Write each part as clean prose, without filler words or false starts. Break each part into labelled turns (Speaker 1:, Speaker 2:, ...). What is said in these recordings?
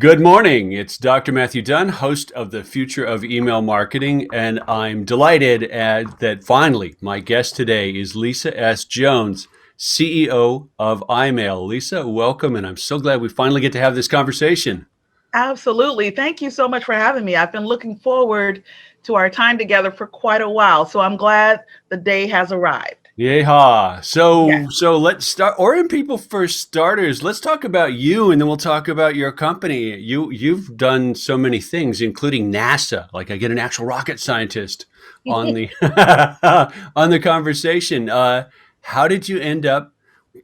Speaker 1: Good morning. It's Dr. Matthew Dunn, host of the Future of Email Marketing, and I'm delighted that finally my guest today is Lisa S. Jones, CEO of iMail. Lisa, welcome, and I'm so glad we finally get to have this conversation.
Speaker 2: Absolutely. Thank you so much for having me. I've been looking forward to our time together for quite a while, so I'm glad the day has arrived.
Speaker 1: Yeehaw.
Speaker 2: Yes.
Speaker 1: So let's start. Orient people for starters. Let's talk about you, and then we'll talk about your company. You've done so many things, including NASA. Like I get an actual rocket scientist on the on the conversation. How did you end up?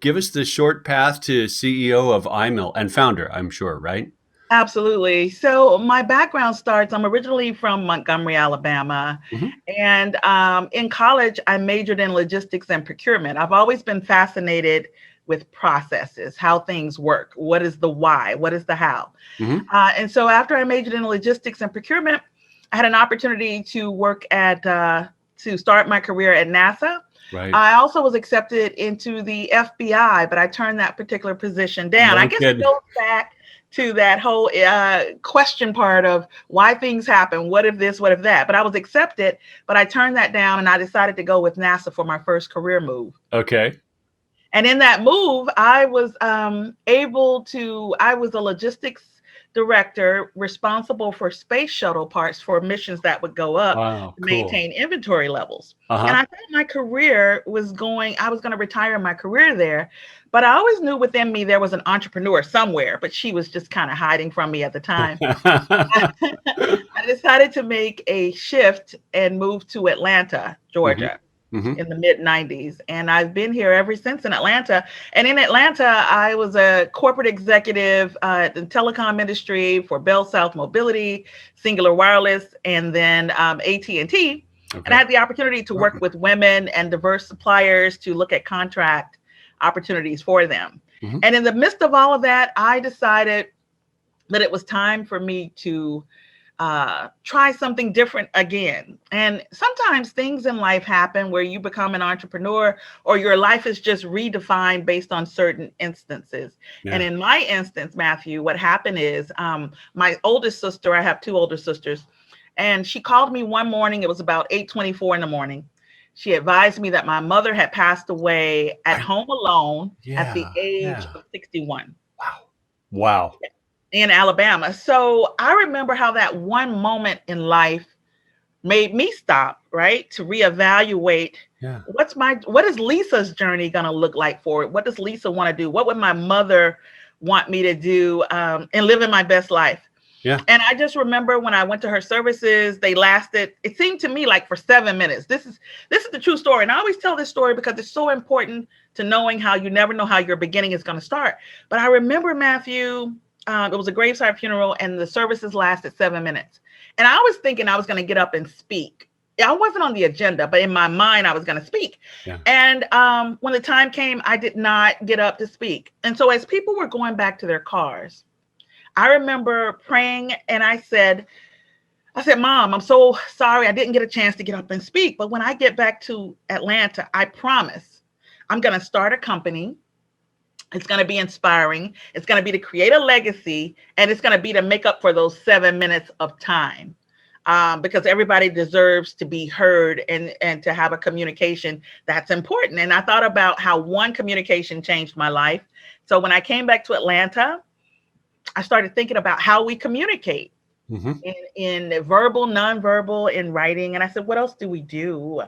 Speaker 1: Give us the short path to CEO of iMill and founder. I'm sure, right?
Speaker 2: Absolutely. So my background starts, I'm originally from Montgomery, Alabama.
Speaker 1: Hmm.
Speaker 2: And in college, I majored in logistics and procurement. I've always been fascinated with processes, how things work. What is the why? What is the how?
Speaker 1: Hmm.
Speaker 2: And so after I majored in logistics and procurement, I had an opportunity to to start my career at NASA.
Speaker 1: Right.
Speaker 2: I also was accepted into the FBI, but I turned that particular position down. I
Speaker 1: No
Speaker 2: guess it
Speaker 1: kidding.
Speaker 2: goes back to that whole question part of why things happen. What if this? What if that? But I was accepted, but I turned that down and I decided to go with NASA for my first career move.
Speaker 1: Okay.
Speaker 2: And in that move, I was a logistics director responsible for space shuttle parts for missions that would go up
Speaker 1: Wow.
Speaker 2: to
Speaker 1: Cool.
Speaker 2: maintain inventory levels. And
Speaker 1: Uh-huh.
Speaker 2: I thought I was going to retire my career there. But I always knew within me there was an entrepreneur somewhere, but she was just kind of hiding from me at the time. I decided to make a shift and move to Atlanta,
Speaker 1: Hmm.
Speaker 2: Georgia
Speaker 1: Hmm.
Speaker 2: in the mid 90s. And I've been here ever since in Atlanta. And in Atlanta, I was a corporate executive in the telecom industry for Bell South Mobility, Singular Wireless, and then AT&T. And T. And I
Speaker 1: Okay.
Speaker 2: had the opportunity to work with women and diverse suppliers to look at contract opportunities for them.
Speaker 1: Hmm.
Speaker 2: And in the midst of all of that, I decided that it was time for me to try something different again. And sometimes things in life happen where you become an entrepreneur or your life is just redefined based on certain instances. And
Speaker 1: Yeah.
Speaker 2: in my instance, Matthew, what happened is my oldest sister, I have two older sisters, and she called me one morning. It was about 8:24 in the morning. She advised me that my mother had passed away at
Speaker 1: I,
Speaker 2: home alone at the
Speaker 1: yeah.
Speaker 2: age
Speaker 1: Yeah.
Speaker 2: of 61
Speaker 1: Wow. Wow.
Speaker 2: in Alabama. So I remember how that one moment in life made me stop, right, to reevaluate
Speaker 1: Yeah.
Speaker 2: what is Lisa's journey going to look like forward? What does Lisa want to do? What would my mother want me to do and live in my best life?
Speaker 1: Yeah.
Speaker 2: And I just remember when I went to her services, they lasted, it seemed to me like for 7 minutes. This is the true story. And I always tell this story because it's so important to knowing how you never know how your beginning is going to start. But I remember, Matthew, it was a graveside funeral and the services lasted 7 minutes. And I was thinking I was going to get up and speak. I wasn't on the agenda, but in my mind, I was going to speak.
Speaker 1: Yeah.
Speaker 2: And when the time came, I did not get up to speak. And so as people were going back to their cars, I remember praying and I said, Mom, I'm so sorry I didn't get a chance to get up and speak. But when I get back to Atlanta, I promise I'm going to start a company. It's going to be inspiring. It's going to be to create a legacy, and it's going to be to make up for those 7 minutes of time. Because everybody deserves to be heard and to have a communication that's important. And I thought about how one communication changed my life. So when I came back to Atlanta, I started thinking about how we communicate
Speaker 1: Hmm.
Speaker 2: in verbal, nonverbal, in writing. And I said, what else do we do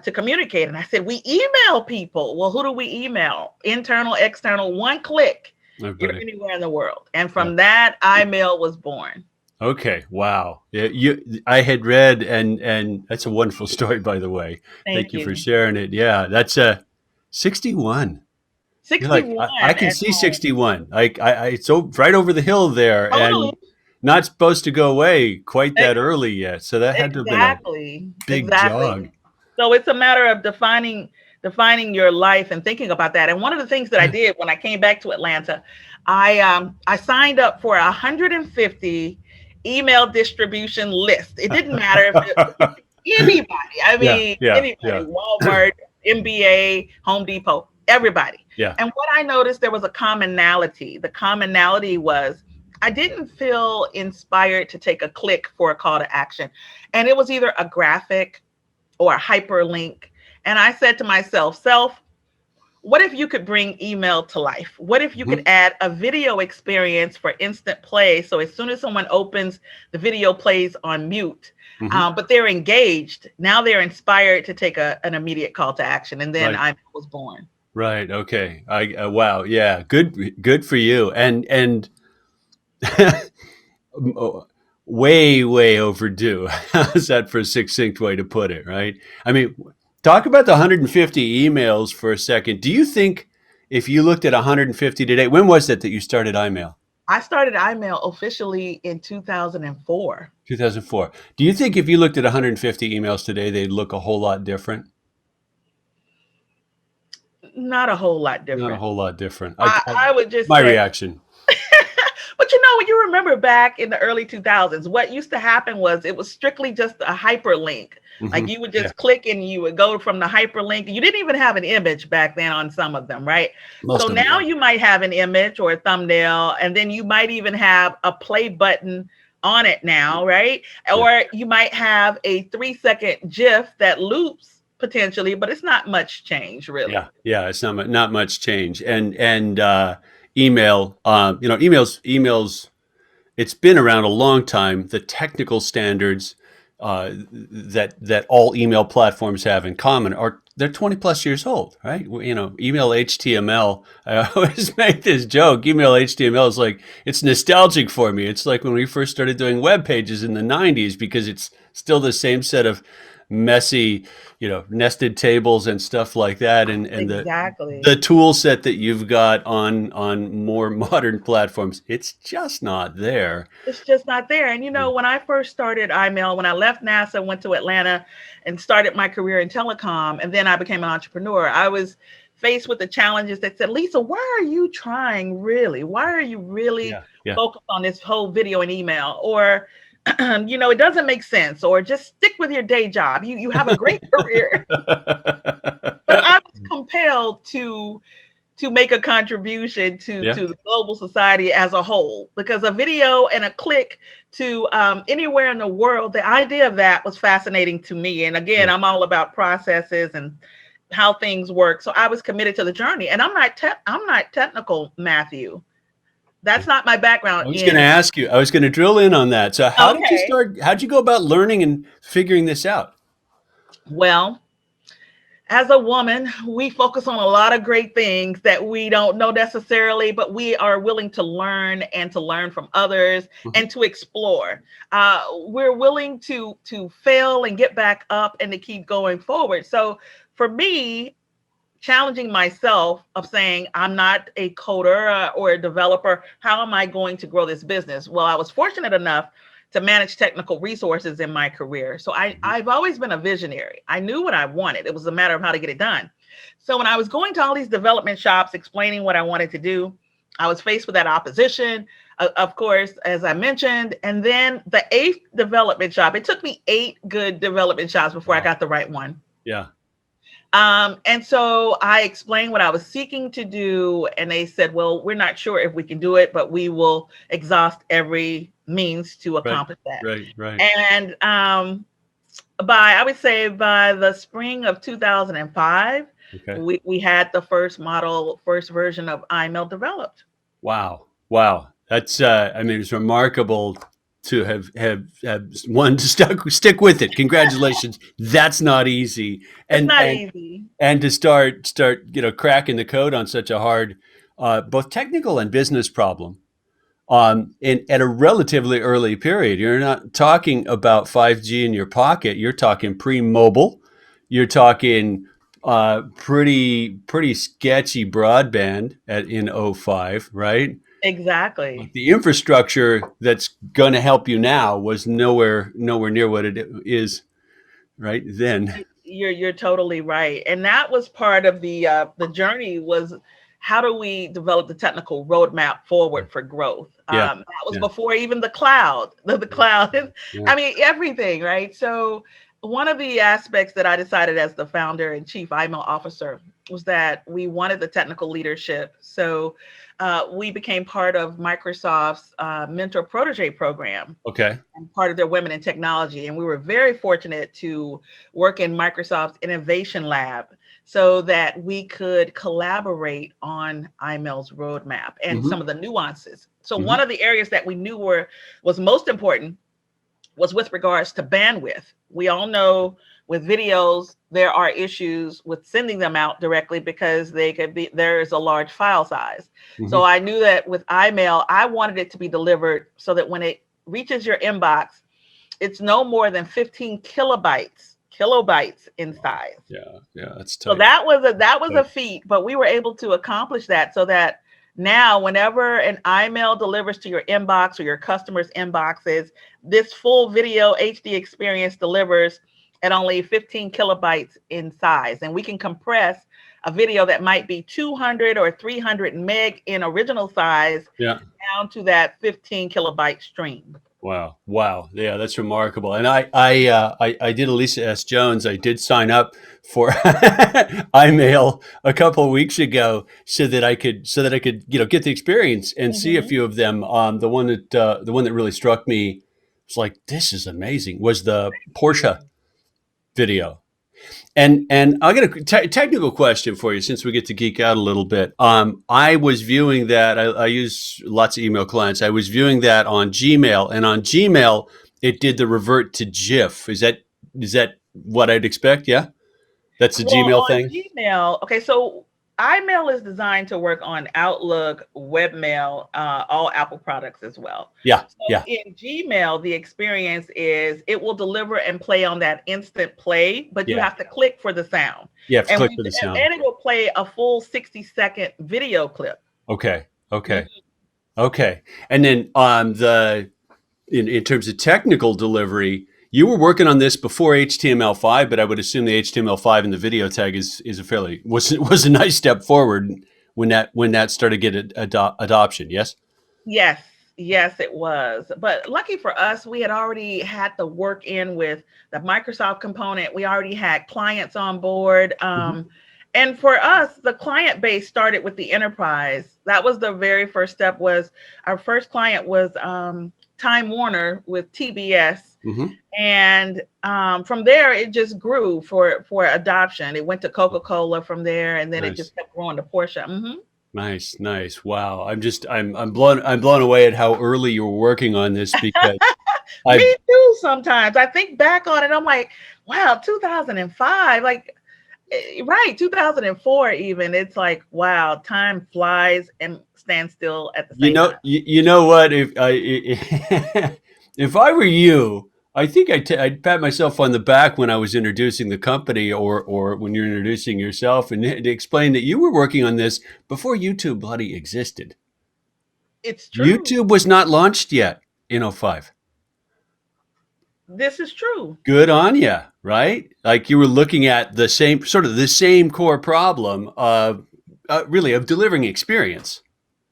Speaker 2: to communicate? And I said, we email people. Well, who do we email? Internal, external, one click. You're
Speaker 1: Everybody.
Speaker 2: anywhere in the world. And
Speaker 1: Yeah.
Speaker 2: from that, iMail was born.
Speaker 1: Okay. Wow. Yeah. I had read, and that's a wonderful story, by the way. Thank
Speaker 2: Thank
Speaker 1: you for
Speaker 2: you.
Speaker 1: sharing it. Yeah. That's a 61. You're like,
Speaker 2: 61
Speaker 1: I can
Speaker 2: at
Speaker 1: see
Speaker 2: home.
Speaker 1: 61. It's right over the hill there,
Speaker 2: Totally.
Speaker 1: and not supposed to go away quite
Speaker 2: Ex-
Speaker 1: that early yet. So that had to have been a
Speaker 2: Exactly.
Speaker 1: big
Speaker 2: Exactly.
Speaker 1: jog.
Speaker 2: So it's a matter of defining your life and thinking about that. And one of the things that I
Speaker 1: Yeah.
Speaker 2: did when I came back to Atlanta, I signed up for 150 email distribution list. It didn't matter if anybody, I
Speaker 1: Yeah.
Speaker 2: mean
Speaker 1: Yeah.
Speaker 2: anybody,
Speaker 1: Yeah.
Speaker 2: Walmart, MBA, Home Depot, everybody.
Speaker 1: Yeah.
Speaker 2: And what I noticed, there was a commonality. The commonality was I didn't feel inspired to take a click for a call to action. And it was either a graphic or a hyperlink. And I said to myself, self, what if you could bring email to life? What if you could
Speaker 1: Hmm.
Speaker 2: add a video experience for instant play? So as soon as someone opens, the video plays on mute,
Speaker 1: Hmm.
Speaker 2: but they're engaged. Now they're inspired to take an immediate call to action. And then
Speaker 1: Right.
Speaker 2: I was born.
Speaker 1: Right. Okay. Wow. Yeah. Good. Good for you. And way, way overdue. How's that for a succinct way to put it? Right. I mean, talk about the 150 emails for a second. Do you think if you looked at 150 today, when was it that you started iMail?
Speaker 2: I started iMail officially in 2004.
Speaker 1: 2004. Do you think if you looked at 150 emails today, they'd look a whole lot different?
Speaker 2: Not a whole lot
Speaker 1: Not a
Speaker 2: different.
Speaker 1: whole lot different.
Speaker 2: I would just
Speaker 1: My
Speaker 2: say,
Speaker 1: reaction.
Speaker 2: but you know, when you remember back in the early 2000s, what used to happen was it was strictly just a hyperlink. Like
Speaker 1: Hmm.
Speaker 2: you would
Speaker 1: Yeah.
Speaker 2: just click and you would go from the hyperlink. You didn't even have an image back then on some of them, right? So
Speaker 1: Most of them.
Speaker 2: now
Speaker 1: Yeah.
Speaker 2: you might have an image or a thumbnail, and then you might even have a play button on it now, right?
Speaker 1: Yeah.
Speaker 2: Or you might have a 3-second GIF that loops potentially, but it's not much change
Speaker 1: Yeah,
Speaker 2: really.
Speaker 1: yeah, it's not much change, and email, emails. It's been around a long time. The technical standards that all email platforms have in common are they're 20 plus years old, right? Email HTML. I always make this joke. Email HTML is like it's nostalgic for me. It's like when we first started doing web pages in the 90s because it's still the same set of messy, nested tables and stuff like that, and the
Speaker 2: Exactly.
Speaker 1: tool set that you've got on more modern platforms, it's just not there.
Speaker 2: It's just not there. And you
Speaker 1: Yeah.
Speaker 2: know, when I first started iMail, when I left NASA, went to Atlanta and started my career in telecom, and then I became an entrepreneur, I was faced with the challenges that said, Lisa, why are you trying really? Why are you really
Speaker 1: Yeah. Yeah.
Speaker 2: focused on this whole video and email? Or, it doesn't make sense, or just stick with your day job. You have a great career. But I was compelled to make a contribution
Speaker 1: Yeah.
Speaker 2: to the global society as a whole, because a video and a click to anywhere in the world, the idea of that was fascinating to me. And again,
Speaker 1: Yeah.
Speaker 2: I'm all about processes and how things work, so I was committed to the journey. And I'm not technical, Matthew. That's not my background
Speaker 1: I was going to
Speaker 2: in.
Speaker 1: ask you. I was going to drill in on that. So, how did you
Speaker 2: Okay,
Speaker 1: start? How'd you go about learning and figuring this out?
Speaker 2: well, as a woman, we focus on a lot of great things that we don't know necessarily, but we are willing to learn and to learn from others
Speaker 1: Mhm.
Speaker 2: and to explore. We're willing to fail and get back up and to keep going forward. So for me, challenging myself of saying I'm not a coder or a developer, how am I going to grow this business? Well, I was fortunate enough to manage technical resources in my career. So
Speaker 1: Mhm.
Speaker 2: I've always been a visionary. I knew what I wanted. It was a matter of how to get it done. So when I was going to all these development shops explaining what I wanted to do, I was faced with that opposition, of course, as I mentioned. And then the eighth development shop, it took me 8 good development shops before I
Speaker 1: Wow.
Speaker 2: got the right one.
Speaker 1: Yeah.
Speaker 2: And so I explained what I was seeking to do, and they said, "Well, we're not sure if we can do it, but we will exhaust every means to
Speaker 1: Right.
Speaker 2: accomplish that."
Speaker 1: Right. Right.
Speaker 2: And I would say by the spring of 2005,
Speaker 1: Okay.
Speaker 2: we had the first model, first version of iMail developed.
Speaker 1: Wow. Wow. That's I mean, it's remarkable to have one to stick with it. Congratulations. That's not easy.
Speaker 2: It's
Speaker 1: And
Speaker 2: not
Speaker 1: and
Speaker 2: easy.
Speaker 1: and to start cracking the code on such a hard both technical and business problem in at a relatively early period. You're not talking about 5G in your pocket. You're talking pre-mobile. You're talking pretty sketchy broadband in '05, right? Like
Speaker 2: Exactly.
Speaker 1: the infrastructure that's going to help you now was nowhere near what it is right then.
Speaker 2: You're totally right, and that was part of the journey. Was how do we develop the technical roadmap forward for growth?
Speaker 1: Yeah,
Speaker 2: That was
Speaker 1: yeah,
Speaker 2: before even the cloud. The
Speaker 1: yeah,
Speaker 2: cloud is,
Speaker 1: yeah.
Speaker 2: I mean, everything, right? So one of the aspects that I decided as the founder and chief IMO officer was that we wanted the technical leadership. So we became part of Microsoft's mentor protege program
Speaker 1: Okay.
Speaker 2: and part of their Women in Technology. And we were very fortunate to work in Microsoft's Innovation Lab so that we could collaborate on IMEL's roadmap and
Speaker 1: Mm-hmm.
Speaker 2: some of the nuances. So
Speaker 1: Mm-hmm.
Speaker 2: one of the areas that we knew was most important was with regards to bandwidth. We all know with videos there are issues with sending them out directly because there is a large file size.
Speaker 1: Mm-hmm.
Speaker 2: So I knew that with iMail, I wanted it to be delivered so that when it reaches your inbox, it's no more than 15 kilobytes in
Speaker 1: Wow.
Speaker 2: size.
Speaker 1: Yeah. Yeah. That's
Speaker 2: So
Speaker 1: tight.
Speaker 2: that was a
Speaker 1: Tight.
Speaker 2: feat, but we were able to accomplish that so that now whenever an email delivers to your inbox or your customers' inboxes, this full video HD experience delivers at only 15 kilobytes in size. And we can compress a video that might be 200 or 300 meg in original size
Speaker 1: Yeah.
Speaker 2: down to that 15 kilobyte stream.
Speaker 1: Wow. Wow. Yeah, that's remarkable. And I did Elisa S. Jones. I did sign up for iMail a couple of weeks ago so that I could get the experience and see a
Speaker 2: Mm-hmm.
Speaker 1: few of them. The one that really struck me was like, this is amazing, was the Porsche video. And I got a technical question for you since we get to geek out a little bit. I was viewing that. I use lots of email clients. I was viewing that on Gmail, and on Gmail it did the revert to GIF. Is that what I'd expect? Yeah, that's a
Speaker 2: Well,
Speaker 1: Gmail
Speaker 2: on
Speaker 1: thing.
Speaker 2: Gmail, okay, so iMail is designed to work on Outlook, Webmail, all Apple products as well.
Speaker 1: Yeah,
Speaker 2: So
Speaker 1: yeah,
Speaker 2: in Gmail, the experience is it will deliver and play on that instant play, but you
Speaker 1: yeah.
Speaker 2: have to click for the sound,
Speaker 1: You have to
Speaker 2: and
Speaker 1: click for the sound.
Speaker 2: and it will play a full 60-second video clip.
Speaker 1: Okay, okay,
Speaker 2: Mhm.
Speaker 1: okay. And then in terms of technical delivery, you were working on this before HTML5, but I would assume the HTML5 and the video tag is a fairly was a nice step forward when that started to get adoption. Yes.
Speaker 2: Yes, yes, it was. But lucky for us, we had already had the work in with the Microsoft component. We already had clients on board.
Speaker 1: Mm-hmm.
Speaker 2: And for us, the client base started with the enterprise. That was the very first step. Was our first client was Time Warner with TBS,
Speaker 1: Mm-hmm.
Speaker 2: and from there it just grew for adoption. It went to Coca-Cola from there, and then it
Speaker 1: Nice,
Speaker 2: just kept growing to Porsche. Hmm.
Speaker 1: nice, nice. Wow. I'm blown away at how early you were working on this because I've
Speaker 2: Me too. Sometimes I think back on it, I'm like, wow, 2005, like, right, 2004, even. It's like, wow, time flies and stands still at the
Speaker 1: You
Speaker 2: same
Speaker 1: know,
Speaker 2: time.
Speaker 1: you know what? If I were you, I think I'd pat myself on the back when I was introducing the company, or when you're introducing yourself, and to explain that you were working on this before YouTube bloody existed.
Speaker 2: It's true.
Speaker 1: YouTube was not launched yet in '05.
Speaker 2: This is true.
Speaker 1: Good on you, right? Like you were looking at the same core problem of really of delivering experience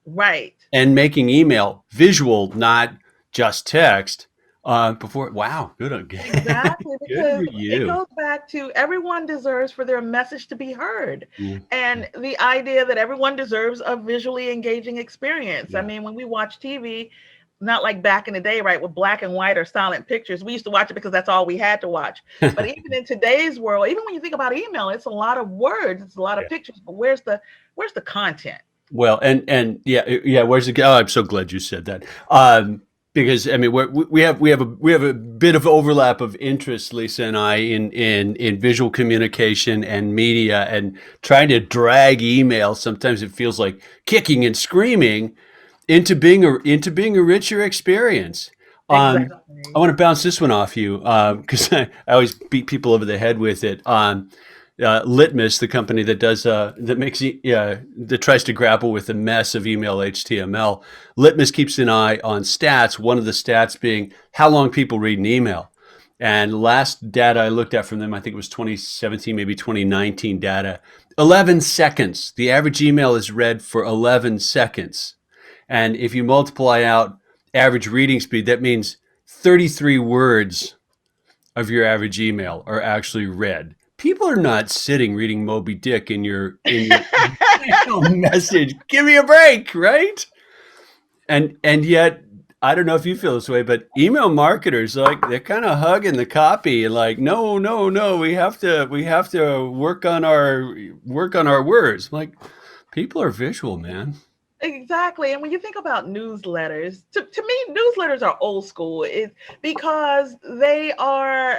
Speaker 2: Right.
Speaker 1: and making email visual, not just text. Before, wow, good on,
Speaker 2: Exactly,
Speaker 1: good for
Speaker 2: because it
Speaker 1: you.
Speaker 2: goes back to everyone deserves for their message to be heard.
Speaker 1: Yeah,
Speaker 2: And the idea that everyone deserves a visually engaging experience. I
Speaker 1: yeah,
Speaker 2: mean, when we watch TV, not like back in the day, right, with black and white or silent pictures, we used to watch it because that's all we had to watch. But even in today's world, even when you think about email, it's a lot of words, it's a lot of
Speaker 1: yeah.
Speaker 2: pictures, but where's the content?
Speaker 1: Well, and yeah, yeah. Where's the? Oh, I'm so glad you said that. Because I mean, we have a bit of overlap of interest, Lisa and I, in visual communication and media, and trying to drag email. Sometimes it feels like kicking and screaming into being a richer experience. I
Speaker 2: Exactly.
Speaker 1: want to bounce this one off you because I always beat people over the head with it. Litmus, the company that tries to grapple with the mess of email HTML. Litmus keeps an eye on stats. One of the stats being how long people read an email. And last data I looked at from them, I think it was 2017, maybe 2019 data. 11 seconds. The average email is read for 11 seconds. And if you multiply out average reading speed, that means 33 words of your average email are actually read. people are not sitting reading Moby Dick in your message. Give me a break, right? And yet I don't know if you feel this way, but email marketers, like, they're kind of hugging the copy and like, no, no, no, we have to work on our words. I'm like, people are visual, man.
Speaker 2: Exactly. And when you think about newsletters, to me, newsletters are old school. It's because they are,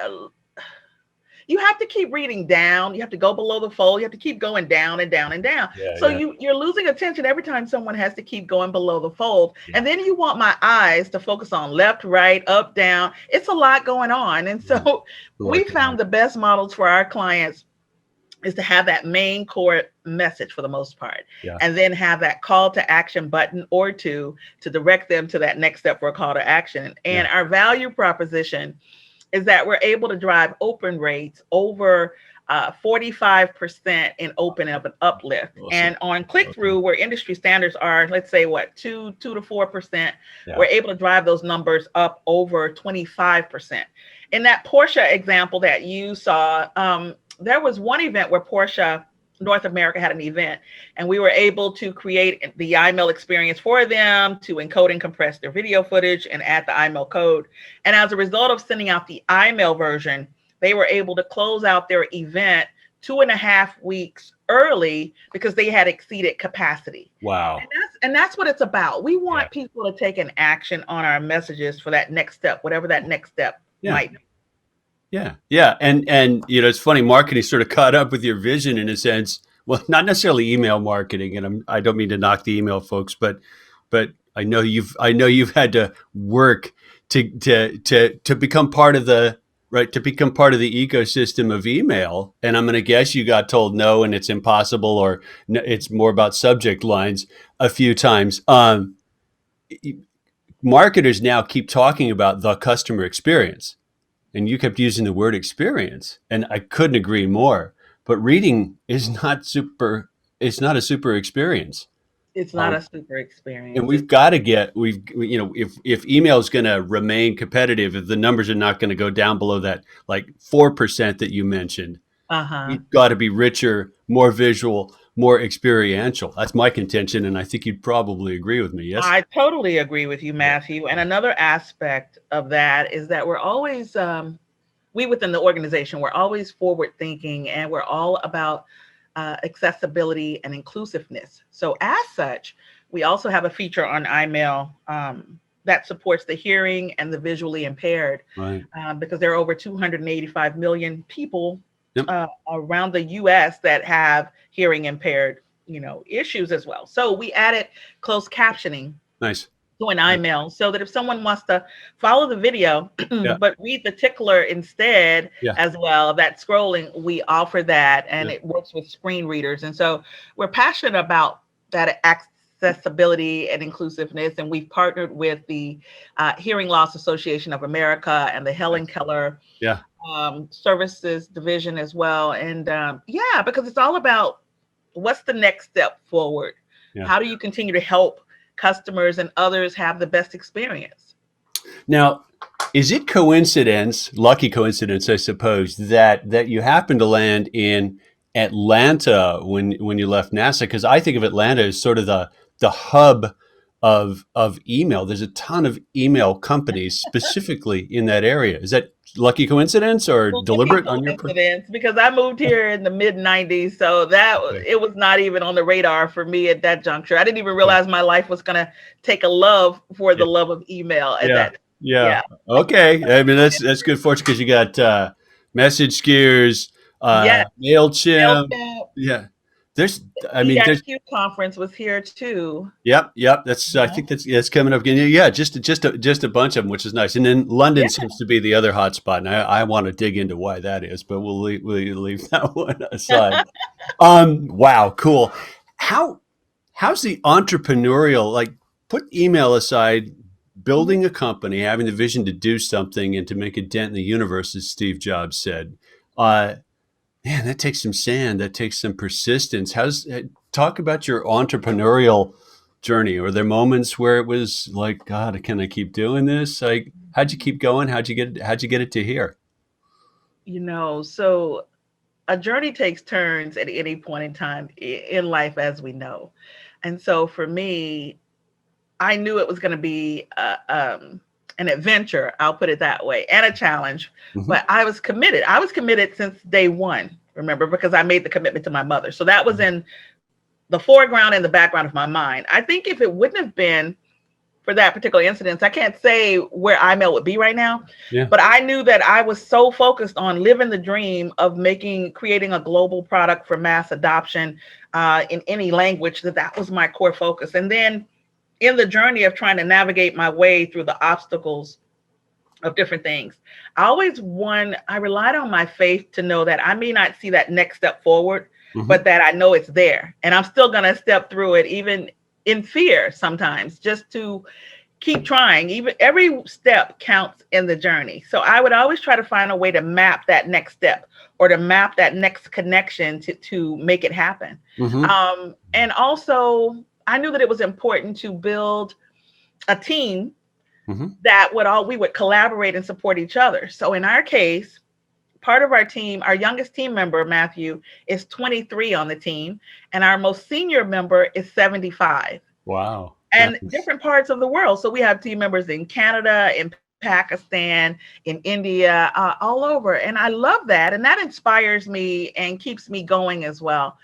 Speaker 2: you have to keep reading down. You have to go below the fold. You have to keep going down and down and down.
Speaker 1: Yeah,
Speaker 2: So
Speaker 1: yeah,
Speaker 2: you're losing attention every time someone has to keep going below the fold.
Speaker 1: yeah.
Speaker 2: And then you want my eyes to focus on left, right, up, down. It's a lot going on. And
Speaker 1: Yeah.
Speaker 2: so we
Speaker 1: Like,
Speaker 2: found the best models for our clients is to have that main core message for the most part,
Speaker 1: yeah,
Speaker 2: and then have that call to action button or two to direct them to that next step for a call to action.
Speaker 1: yeah.
Speaker 2: And our value proposition is that we're able to drive open rates over 45% in open of an uplift.
Speaker 1: Awesome.
Speaker 2: And on click
Speaker 1: Awesome.
Speaker 2: through, where industry standards are, let's say what, 2 to 4%,
Speaker 1: Yeah.
Speaker 2: we're able to drive those numbers up over 25%. In that Porsche example that you saw, there was one event where Porsche North America had an event, and we were able to create the IMAIL experience for them to encode and compress their video footage and add the IMAIL code. And as a result of sending out the IMAIL version, they were able to close out their event 2.5 weeks early because they had exceeded capacity.
Speaker 1: Wow.
Speaker 2: And that's what it's about. We
Speaker 1: Yeah.
Speaker 2: want people to take an action on our messages for that next step, whatever that next step
Speaker 1: Yeah.
Speaker 2: might be.
Speaker 1: Yeah. Yeah. And it's funny, marketing sort of caught up with your vision in a sense. Well, not necessarily email marketing, and I don't mean to knock the email folks, but I know you've had to work to become part of the right to become part of the ecosystem of email. And I'm going to guess you got told no, and it's impossible, or no, it's more about subject lines a few times. Marketers now keep talking about the customer experience, and you kept using the word experience, and I couldn't agree more. But reading is not super, it's not a super experience.
Speaker 2: It's not
Speaker 1: um,
Speaker 2: a super
Speaker 1: and
Speaker 2: experience.
Speaker 1: we've got to get, if email is going to remain competitive, if the numbers are not going to go down below that like 4% that you mentioned,
Speaker 2: Uh-huh.
Speaker 1: we've got to be richer, more visual, more experiential. That's my contention, and I think you'd probably agree with me. Yes.
Speaker 2: I totally agree with you,
Speaker 1: Yeah.
Speaker 2: Matthew. And another aspect of that is that we're always, we within the organization, we're always forward thinking, and we're all about accessibility and inclusiveness. So, as such, we also have a feature on iMail that supports the hearing and the visually impaired,
Speaker 1: Right.
Speaker 2: because there are over 285 million people
Speaker 1: Yep.
Speaker 2: around the US that have hearing impaired, issues as well. So we added closed captioning
Speaker 1: Nice.
Speaker 2: to an iMail so that if someone wants to follow the video
Speaker 1: Yeah.
Speaker 2: but read the tickler instead
Speaker 1: Yeah.
Speaker 2: as well, that scrolling, we offer that, and
Speaker 1: Yeah.
Speaker 2: it works with screen readers. And so we're passionate about that accessibility and inclusiveness, and we've partnered with the Hearing Loss Association of America and the Helen Keller
Speaker 1: Yeah.
Speaker 2: services division as well. And yeah, because it's all about what's the next step forward.
Speaker 1: Yeah.
Speaker 2: How do you continue to help customers and others have the best experience?
Speaker 1: Now, is it coincidence, lucky coincidence, I suppose, that you happened to land in Atlanta when you left NASA? Because I think of Atlanta as sort of the hub of email. There's a ton of email companies specifically in that area. Is that lucky coincidence or
Speaker 2: Lucky
Speaker 1: deliberate on your part?
Speaker 2: coincidence, because I moved here in the mid '90s, so that
Speaker 1: Okay.
Speaker 2: it was not even on the radar for me at that juncture. I didn't even
Speaker 1: Okay.
Speaker 2: realize my life was going to take a love for
Speaker 1: Yeah.
Speaker 2: the love of email at
Speaker 1: Yeah.
Speaker 2: that.
Speaker 1: Yeah.
Speaker 2: Yeah,
Speaker 1: Okay. I mean, that's good fortune because you got message skiers,
Speaker 2: yes.
Speaker 1: Mailchimp.
Speaker 2: Mailchimp,
Speaker 1: Yeah. There's, I mean, there's.
Speaker 2: EIQ conference was here too.
Speaker 1: Yep, yep. That's I
Speaker 2: Yeah,
Speaker 1: think that's coming up again. Yeah, just a bunch of them, which is nice. And then London
Speaker 2: yeah.
Speaker 1: seems to be the other hot spot, and I want to dig into why that is, but we'll leave that one aside. Wow, cool. How how's the entrepreneurial, like, put email aside,
Speaker 2: Mhm.
Speaker 1: building a company, having the vision to do something and to make a dent in the universe, as Steve Jobs said. Uh, Man, that takes some sand. That takes some persistence. Talk about your entrepreneurial journey? Are there moments where it was like, God, can I keep doing this? Like, how'd you keep going? How'd you get it to here?
Speaker 2: So a journey takes turns at any point in time in life, as we know. And so for me, I knew it was going to be an adventure, I'll put it that way, and a challenge.
Speaker 1: Hmm.
Speaker 2: But I was committed. I was committed since day one, remember, because I made the commitment to my mother. So that was in the foreground and the background of my mind. I think if it wouldn't have been for that particular incident, I can't say where IML would be right now,
Speaker 1: Yeah.
Speaker 2: but I knew that I was so focused on living the dream of creating a global product for mass adoption in any language, that was my core focus. And then in the journey of trying to navigate my way through the obstacles of different things, I relied on my faith to know that I may not see that next step forward, but
Speaker 1: Hmm.
Speaker 2: that I know it's there. And I'm still going to step through it, even in fear sometimes, just to keep trying. Even every step counts in the journey. So I would always try to find a way to map that next step or to map that next connection to make it happen.
Speaker 1: Hmm.
Speaker 2: And also, I knew that it was important to build a team
Speaker 1: Hmm.
Speaker 2: that we would collaborate and support each other. So in our case, part of our team, our youngest team member, Matthew, is 23 on the team, and our most senior member is 75.
Speaker 1: Wow.
Speaker 2: And
Speaker 1: Nice.
Speaker 2: different parts of the world. So we have team members in Canada, in Pakistan, in India, all over. And I love that. And that inspires me and keeps me going as well.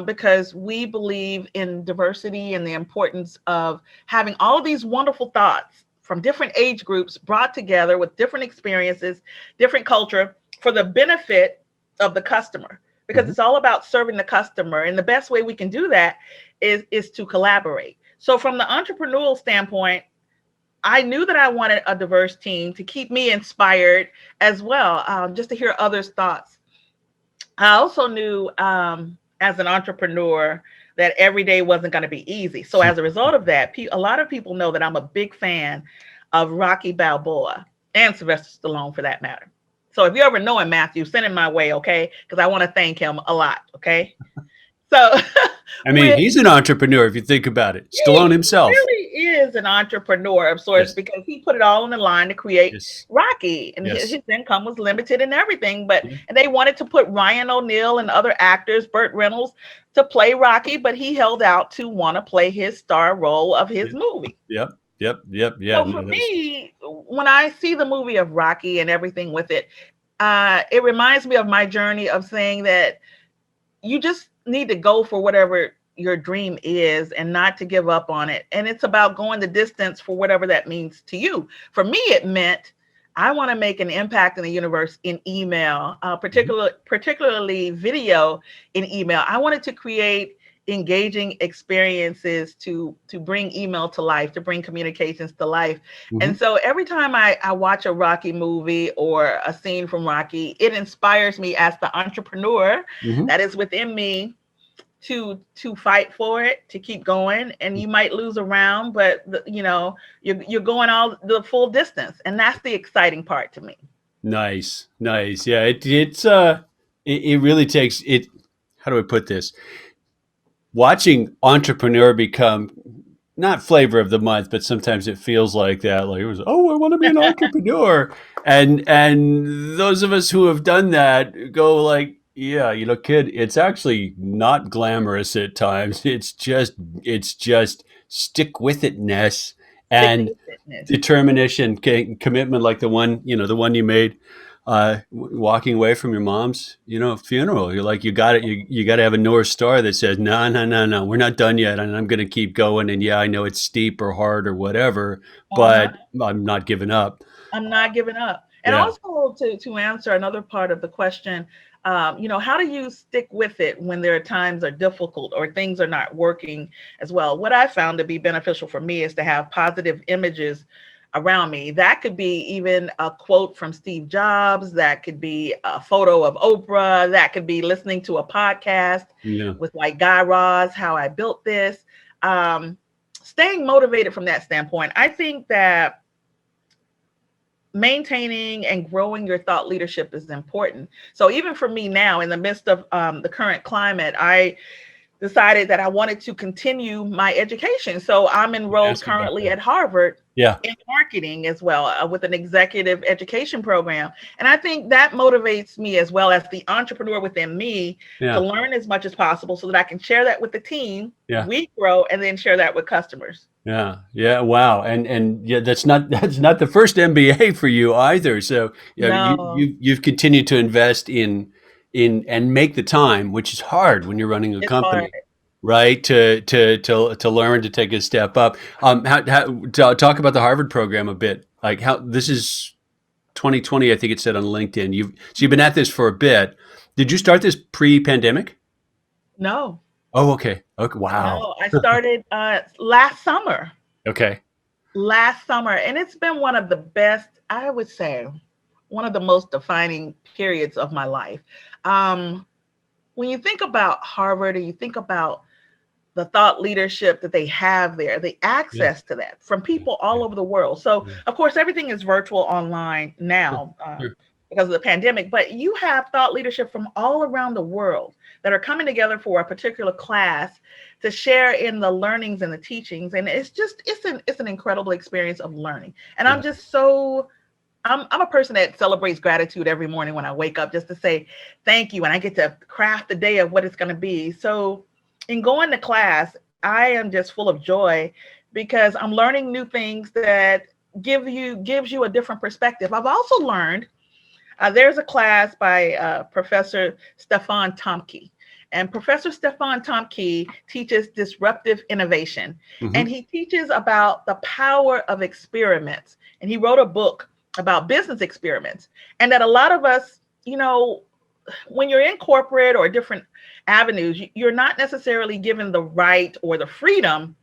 Speaker 2: Because we believe in diversity and the importance of having all of these wonderful thoughts from different age groups brought together with different experiences, different culture for the benefit of the customer. Because
Speaker 1: Hmm.
Speaker 2: it's all about serving the customer. And the best way we can do that is to collaborate. So from the entrepreneurial standpoint, I knew that I wanted a diverse team to keep me inspired as well, just to hear others' thoughts. I also knew as an entrepreneur that every day wasn't going to be easy. So as a result of that, a lot of people know that I'm a big fan of Rocky Balboa and Sylvester Stallone for that matter. So if you ever know him, Matthew, send him my way, okay? Because I want to thank him a lot, okay? So
Speaker 1: I mean,
Speaker 2: with
Speaker 1: he's an entrepreneur if you think about it. Stallone
Speaker 2: he
Speaker 1: himself.
Speaker 2: really is an entrepreneur of sorts
Speaker 1: Yes.
Speaker 2: because he put it all on the line to create
Speaker 1: Yes.
Speaker 2: Rocky, and
Speaker 1: Yes.
Speaker 2: his income was limited and everything. But
Speaker 1: Yeah.
Speaker 2: and they wanted to put Ryan O'Neal and other actors, Burt Reynolds, to play Rocky, but he held out to want to play his star role of his
Speaker 1: Yeah.
Speaker 2: movie.
Speaker 1: Yep. Yep. Yep. Yeah.
Speaker 2: So for
Speaker 1: No, that was.
Speaker 2: me, when I see the movie of Rocky and everything with it, it reminds me of my journey of saying that you just need to go for whatever your dream is and not to give up on it. And it's about going the distance for whatever that means to you. For me, it meant I want to make an impact in the universe in email,
Speaker 1: Mhm.
Speaker 2: particularly video in email. I wanted to create engaging experiences to bring email to life, to bring communications to life. And
Speaker 1: Mhm.
Speaker 2: so every time I watch a Rocky movie or a scene from Rocky, it inspires me as the entrepreneur
Speaker 1: Mhm.
Speaker 2: that is within me to fight for it, to keep going. And you might lose a round, but you're going all the full distance, and that's the exciting part to me.
Speaker 1: Nice. Nice. Yeah. It really takes it. How do I put this? Watching entrepreneur become not flavor of the month, but sometimes it feels like that. Like it was, oh, I want to be an entrepreneur, and those of us who have done that go like, yeah, kid, it's actually not glamorous at times. It's just stick with itness
Speaker 2: Stick
Speaker 1: and
Speaker 2: with fitness.
Speaker 1: determination, commitment, like the one you made, walking away from your mom's, funeral. You're like, you got to have a North Star that says, no, no, no, no, we're not done yet, and I'm going to keep going. And yeah, I know it's steep or hard or whatever,
Speaker 2: Uh-huh.
Speaker 1: but I'm not giving up.
Speaker 2: I'm not giving up. And
Speaker 1: Yeah.
Speaker 2: also to answer another part of the question, how do you stick with it when there are times are difficult or things are not working as well? What I found to be beneficial for me is to have positive images around me. That could be even a quote from Steve Jobs. That could be a photo of Oprah. That could be listening to a podcast
Speaker 1: Yeah.
Speaker 2: with like Guy Raz, How I Built This. Um, Staying motivated from that standpoint, I think that maintaining and growing your thought leadership is important. So even for me now, in the midst of the current climate, I decided that I wanted to continue my education. So I'm enrolled
Speaker 1: Ask you about
Speaker 2: currently
Speaker 1: that.
Speaker 2: at Harvard
Speaker 1: Yeah.
Speaker 2: in marketing as well, with an executive education program. And I think that motivates me as well as the entrepreneur within me to
Speaker 1: Yeah.
Speaker 2: learn as much as possible so that I can share that with the team.
Speaker 1: Yeah.
Speaker 2: We grow and then share that with customers.
Speaker 1: Yeah, yeah, wow, and yeah, that's not the first MBA for you either. So yeah,
Speaker 2: No,
Speaker 1: you've continued to invest in and make the time, which is hard when you're running a
Speaker 2: it's hard.
Speaker 1: company, right? To learn to take a step up. Talk about the Harvard program a bit. Like how this is 2020, I think it said on LinkedIn. You've been at this for a bit. Did you start this pre-pandemic?
Speaker 2: No,
Speaker 1: Oh, okay. Okay, wow.
Speaker 2: no. I started last summer.
Speaker 1: Okay.
Speaker 2: Last summer, and it's been one of the best, I would say, one of the most defining periods of my life. Um, when you think about Harvard and you think about the thought leadership that they have there, the
Speaker 1: Yeah.
Speaker 2: access to that from people all
Speaker 1: Yeah.
Speaker 2: over the world. So,
Speaker 1: Yeah.
Speaker 2: of course, everything is virtual online
Speaker 1: Sure.
Speaker 2: now
Speaker 1: Sure.
Speaker 2: because of the pandemic, but you have thought leadership from all around the world that are coming together for a particular class to share in the learnings and the teachings. And it's just, it's an incredible experience of learning. And I'm
Speaker 1: Yeah.
Speaker 2: just so I'm a person that celebrates gratitude every morning when I wake up just to say thank you. And I get to craft the day of what it's going to be. So, in going to class, I am just full of joy because I'm learning new things that gives you a different perspective. I've also learned there's a class by Professor Stefan Tomke. And Professor Stefan Tomke teaches disruptive innovation. And
Speaker 1: Hmm.
Speaker 2: he teaches about the power of experiments. And he wrote a book about business experiments. And that a lot of us, when you're in corporate or different avenues, you're not necessarily given the right or the freedom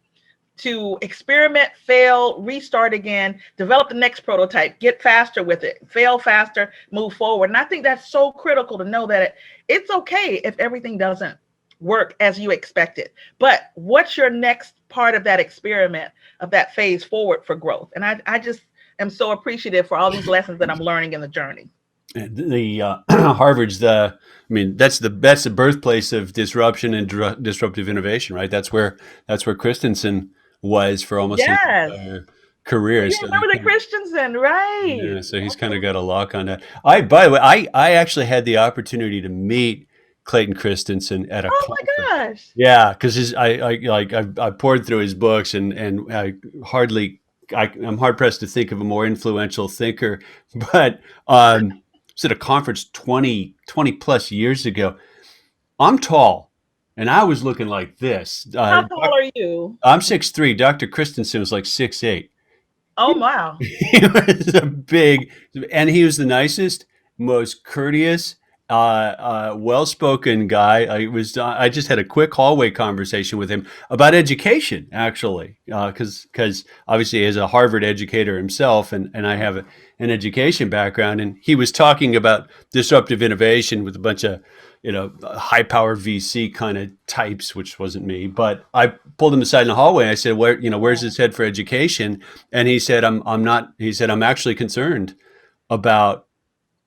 Speaker 2: to experiment, fail, restart again, develop the next prototype, get faster with it, fail faster, move forward. And I think that's so critical to know that it's okay if everything doesn't work as you expected. But what's your next part of that experiment, of that phase forward for growth? And I just am so appreciative for all these lessons that I'm learning in the journey.
Speaker 1: The Harvard's I mean, that's the birthplace of disruption and disruptive innovation, right? That's where Christensen was for almost his
Speaker 2: Yes.
Speaker 1: entire
Speaker 2: Oh,
Speaker 1: career.
Speaker 2: you
Speaker 1: So he
Speaker 2: remember the
Speaker 1: kind of,
Speaker 2: Christensen, right?
Speaker 1: yeah, so he's kind of got a lock on that. By the way, I actually had the opportunity to meet Clayton Christensen at a
Speaker 2: Oh
Speaker 1: conference.
Speaker 2: my gosh.
Speaker 1: Yeah, because his I poured through his books and I hardly I'm hard pressed to think of a more influential thinker, but was at a conference 20 plus years ago. I'm tall, and I was looking like this.
Speaker 2: How tall are you?
Speaker 1: I'm 6'3". Dr. Christensen was like 6'8".
Speaker 2: Oh wow.
Speaker 1: He was a big, and he was the nicest, most courteous, well-spoken guy. I just had a quick hallway conversation with him about education, actually, because obviously as a Harvard educator himself, and I have an education background, and he was talking about disruptive innovation with a bunch of high power VC kind of types, which wasn't me. But I pulled him aside in the hallway and I said, where's his head for education? And he said, I'm not. He said, I'm actually concerned about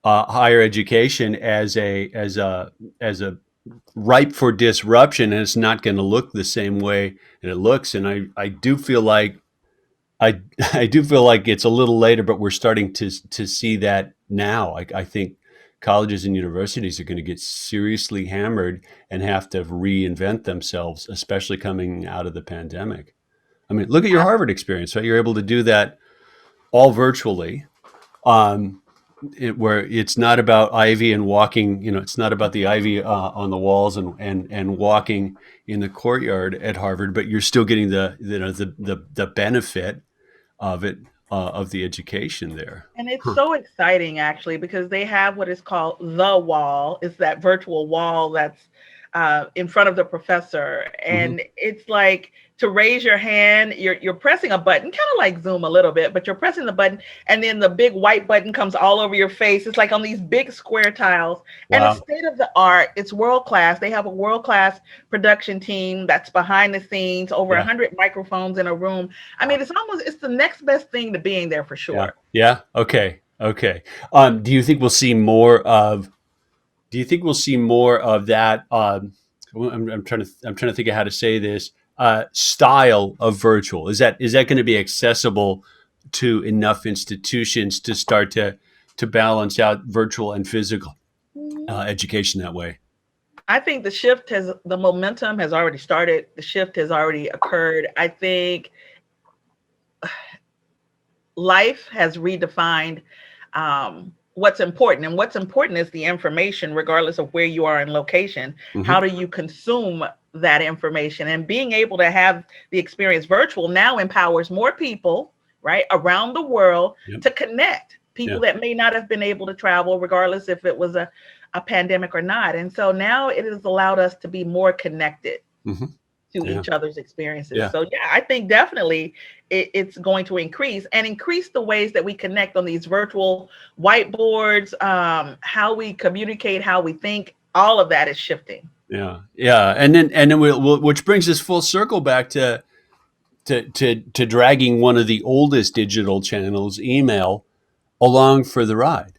Speaker 1: higher education as a ripe for disruption, and it's not going to look the same way and it looks. And I do feel like I I do feel like it's a little later, but we're starting to see that now. I think colleges and universities are going to get seriously hammered and have to reinvent themselves, especially coming out of the pandemic. I mean, look at your Harvard experience, right? You're able to do that all virtually, um, where it's not about ivy and walking. It's not about the ivy on the walls and walking in the courtyard at Harvard, but you're still getting the benefit of it, of the education there.
Speaker 2: And it's
Speaker 1: Huh.
Speaker 2: so exciting actually because they have what is called the wall. It's that virtual wall that's in front of the professor,
Speaker 1: Hmm.
Speaker 2: and it's like to raise your hand, you're pressing a button, kind of like Zoom a little bit, but you're pressing the button, and then the big white button comes all over your face. It's like on these big square tiles, and it's
Speaker 1: Wow.
Speaker 2: state of the art. It's world class. They have a world class production team that's behind the scenes, over
Speaker 1: Yeah.
Speaker 2: 100 microphones in a room. I mean, it's the next best thing to being there for
Speaker 1: Yeah.
Speaker 2: sure.
Speaker 1: Yeah. Okay. Okay. Do you think we'll see more of? Do you think we'll see more of that? I'm trying to think of how to say this, style of virtual. Is that going to be accessible to enough institutions to start to balance out virtual and physical
Speaker 2: Mhm.
Speaker 1: education that way?
Speaker 2: I think the momentum has already started. The shift has already occurred. I think life has redefined what's important. And what's important is the information, regardless of where you are in location. How
Speaker 1: Hmm.
Speaker 2: do you consume that information? And being able to have the experience virtual now empowers more people, right, around the world
Speaker 1: Yep.
Speaker 2: to connect.
Speaker 1: Yeah.
Speaker 2: People that may not have been able to travel, regardless if it was a pandemic or not. And so now it has allowed us to be more connected
Speaker 1: Hmm.
Speaker 2: to
Speaker 1: Yeah.
Speaker 2: each other's experiences.
Speaker 1: Yeah.
Speaker 2: So yeah, I think definitely it's going to increase the ways that we connect on these virtual whiteboards, how we communicate, how we think. All of that is shifting.
Speaker 1: Yeah. Yeah. And then which brings us full circle back to dragging one of the oldest digital channels, email, along for the ride.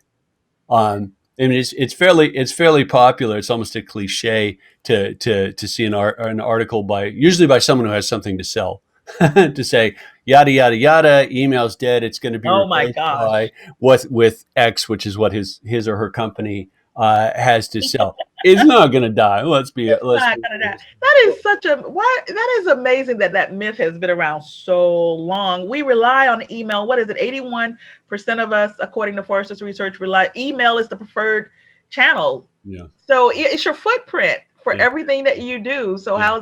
Speaker 1: I mean, it's fairly popular. It's almost a cliche to see an article by usually by someone who has something to sell, to say yada yada yada. Email's dead. It's going to be
Speaker 2: Oh my
Speaker 1: replaced by
Speaker 2: gosh.
Speaker 1: what with X, which is what his or her company has to sell. It's not going to die.
Speaker 2: It's
Speaker 1: Let's
Speaker 2: not
Speaker 1: be
Speaker 2: gonna die.
Speaker 1: honest.
Speaker 2: That is such a why that is amazing that that myth has been around so long. We rely on email. What is it? 81% of us, according to Forrester's research, rely email is the preferred channel.
Speaker 1: Yeah,
Speaker 2: So it's your footprint for
Speaker 1: yeah,
Speaker 2: everything that you do. So
Speaker 1: yeah.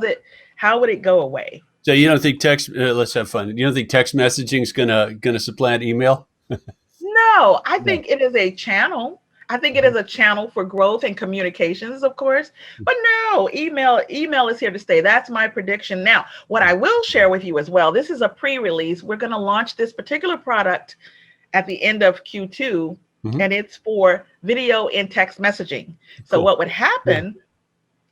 Speaker 2: how would it go away?
Speaker 1: So you don't think text? Let's have fun. You don't think text messaging is gonna supplant email?
Speaker 2: No, I
Speaker 1: No.
Speaker 2: think it is a channel. I think it is a channel for growth and communications, of course. But no, email is here to stay. That's my prediction. Now, what I will share with you as well, this is a pre-release. We're going to launch this particular product at the end of Q2,
Speaker 1: Hmm.
Speaker 2: and it's for video and text messaging. So
Speaker 1: Cool.
Speaker 2: what would
Speaker 1: Yeah.
Speaker 2: happen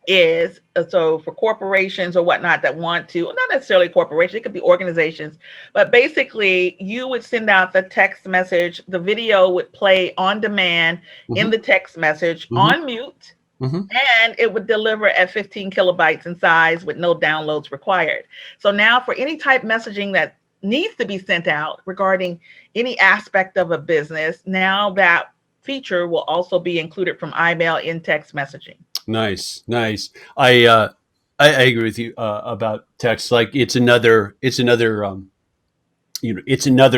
Speaker 2: is so for corporations or whatnot that want to, not necessarily corporations, it could be organizations, but basically you would send out the text message, the video would play on demand in
Speaker 1: Hmm.
Speaker 2: the text message
Speaker 1: Hmm.
Speaker 2: on mute,
Speaker 1: Hmm.
Speaker 2: and it would deliver at 15 kilobytes in size with no downloads required. So now for any type messaging that needs to be sent out regarding any aspect of a business, now that feature will also be included from email in text messaging.
Speaker 1: Nice, nice. I agree with you about text. Like it's another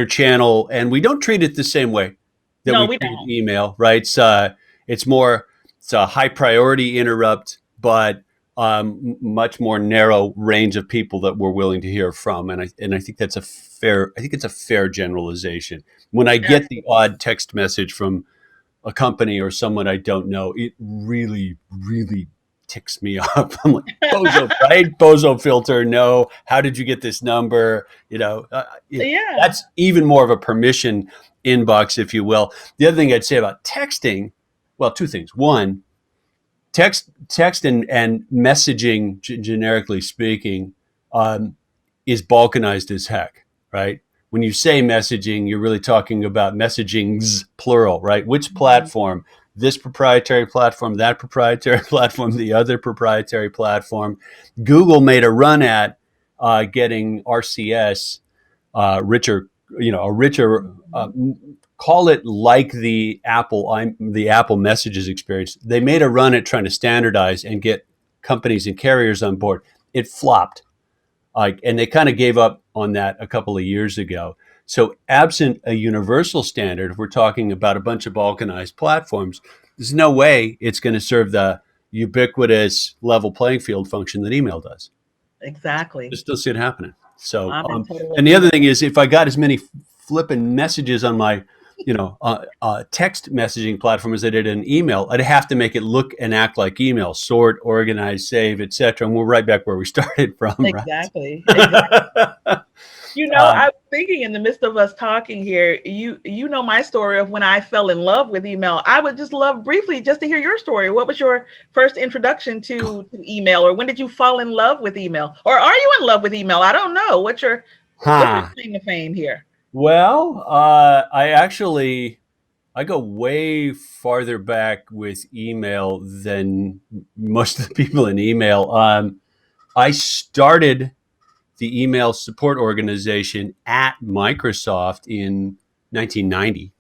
Speaker 1: channel, and we don't treat it the same way that
Speaker 2: No,
Speaker 1: we
Speaker 2: we
Speaker 1: treat
Speaker 2: don't.
Speaker 1: email, right? It's more it's a high priority interrupt, but much more narrow range of people that we're willing to hear from, and I think that's a fair. I think it's a fair generalization. When I get the
Speaker 2: Absolutely.
Speaker 1: odd text message from a company or someone I don't know, it really, really ticks me up. I'm like, bozo, right? Bozo filter. No. How did you get this number?
Speaker 2: Yeah.
Speaker 1: That's even more of a permission inbox, if you will. The other thing I'd say about texting, well, two things. One, text and messaging, generically speaking, um, is balkanized as heck, right? When you say messaging, you're really talking about messagings, plural, right? Which
Speaker 2: Mhm.
Speaker 1: platform? This proprietary platform, that proprietary platform, the other proprietary platform. Google made a run at getting RCS richer, a richer,
Speaker 2: Mhm.
Speaker 1: call it like the Apple Messages experience. They made a run at trying to standardize and get companies and carriers on board. It flopped, and they kind of gave up on that a couple of years ago. So, absent a universal standard, if we're talking about a bunch of balkanized platforms, there's no way it's going to serve the ubiquitous level playing field function that email does.
Speaker 2: Exactly.
Speaker 1: Just don't see it happening. So,
Speaker 2: I'm in total
Speaker 1: and the other
Speaker 2: agreement.
Speaker 1: thing is, if I got as many flipping messages on my, text messaging platform as I did in email, I'd have to make it look and act like email: sort, organize, save, etc. And we're right back where we started from, right?
Speaker 2: Exactly. Exactly. I
Speaker 1: um,
Speaker 2: was thinking in the midst of us talking here, you know my story of when I fell in love with email. I would just love briefly just to hear your story. What was your first introduction to email, or when did you fall in love with email? Or are you in love with email? I don't know. What's your
Speaker 1: huh.
Speaker 2: claim to fame here?
Speaker 1: Well, I actually I go way farther back with email than most of the people in email. I started the email support organization at Microsoft in 1990.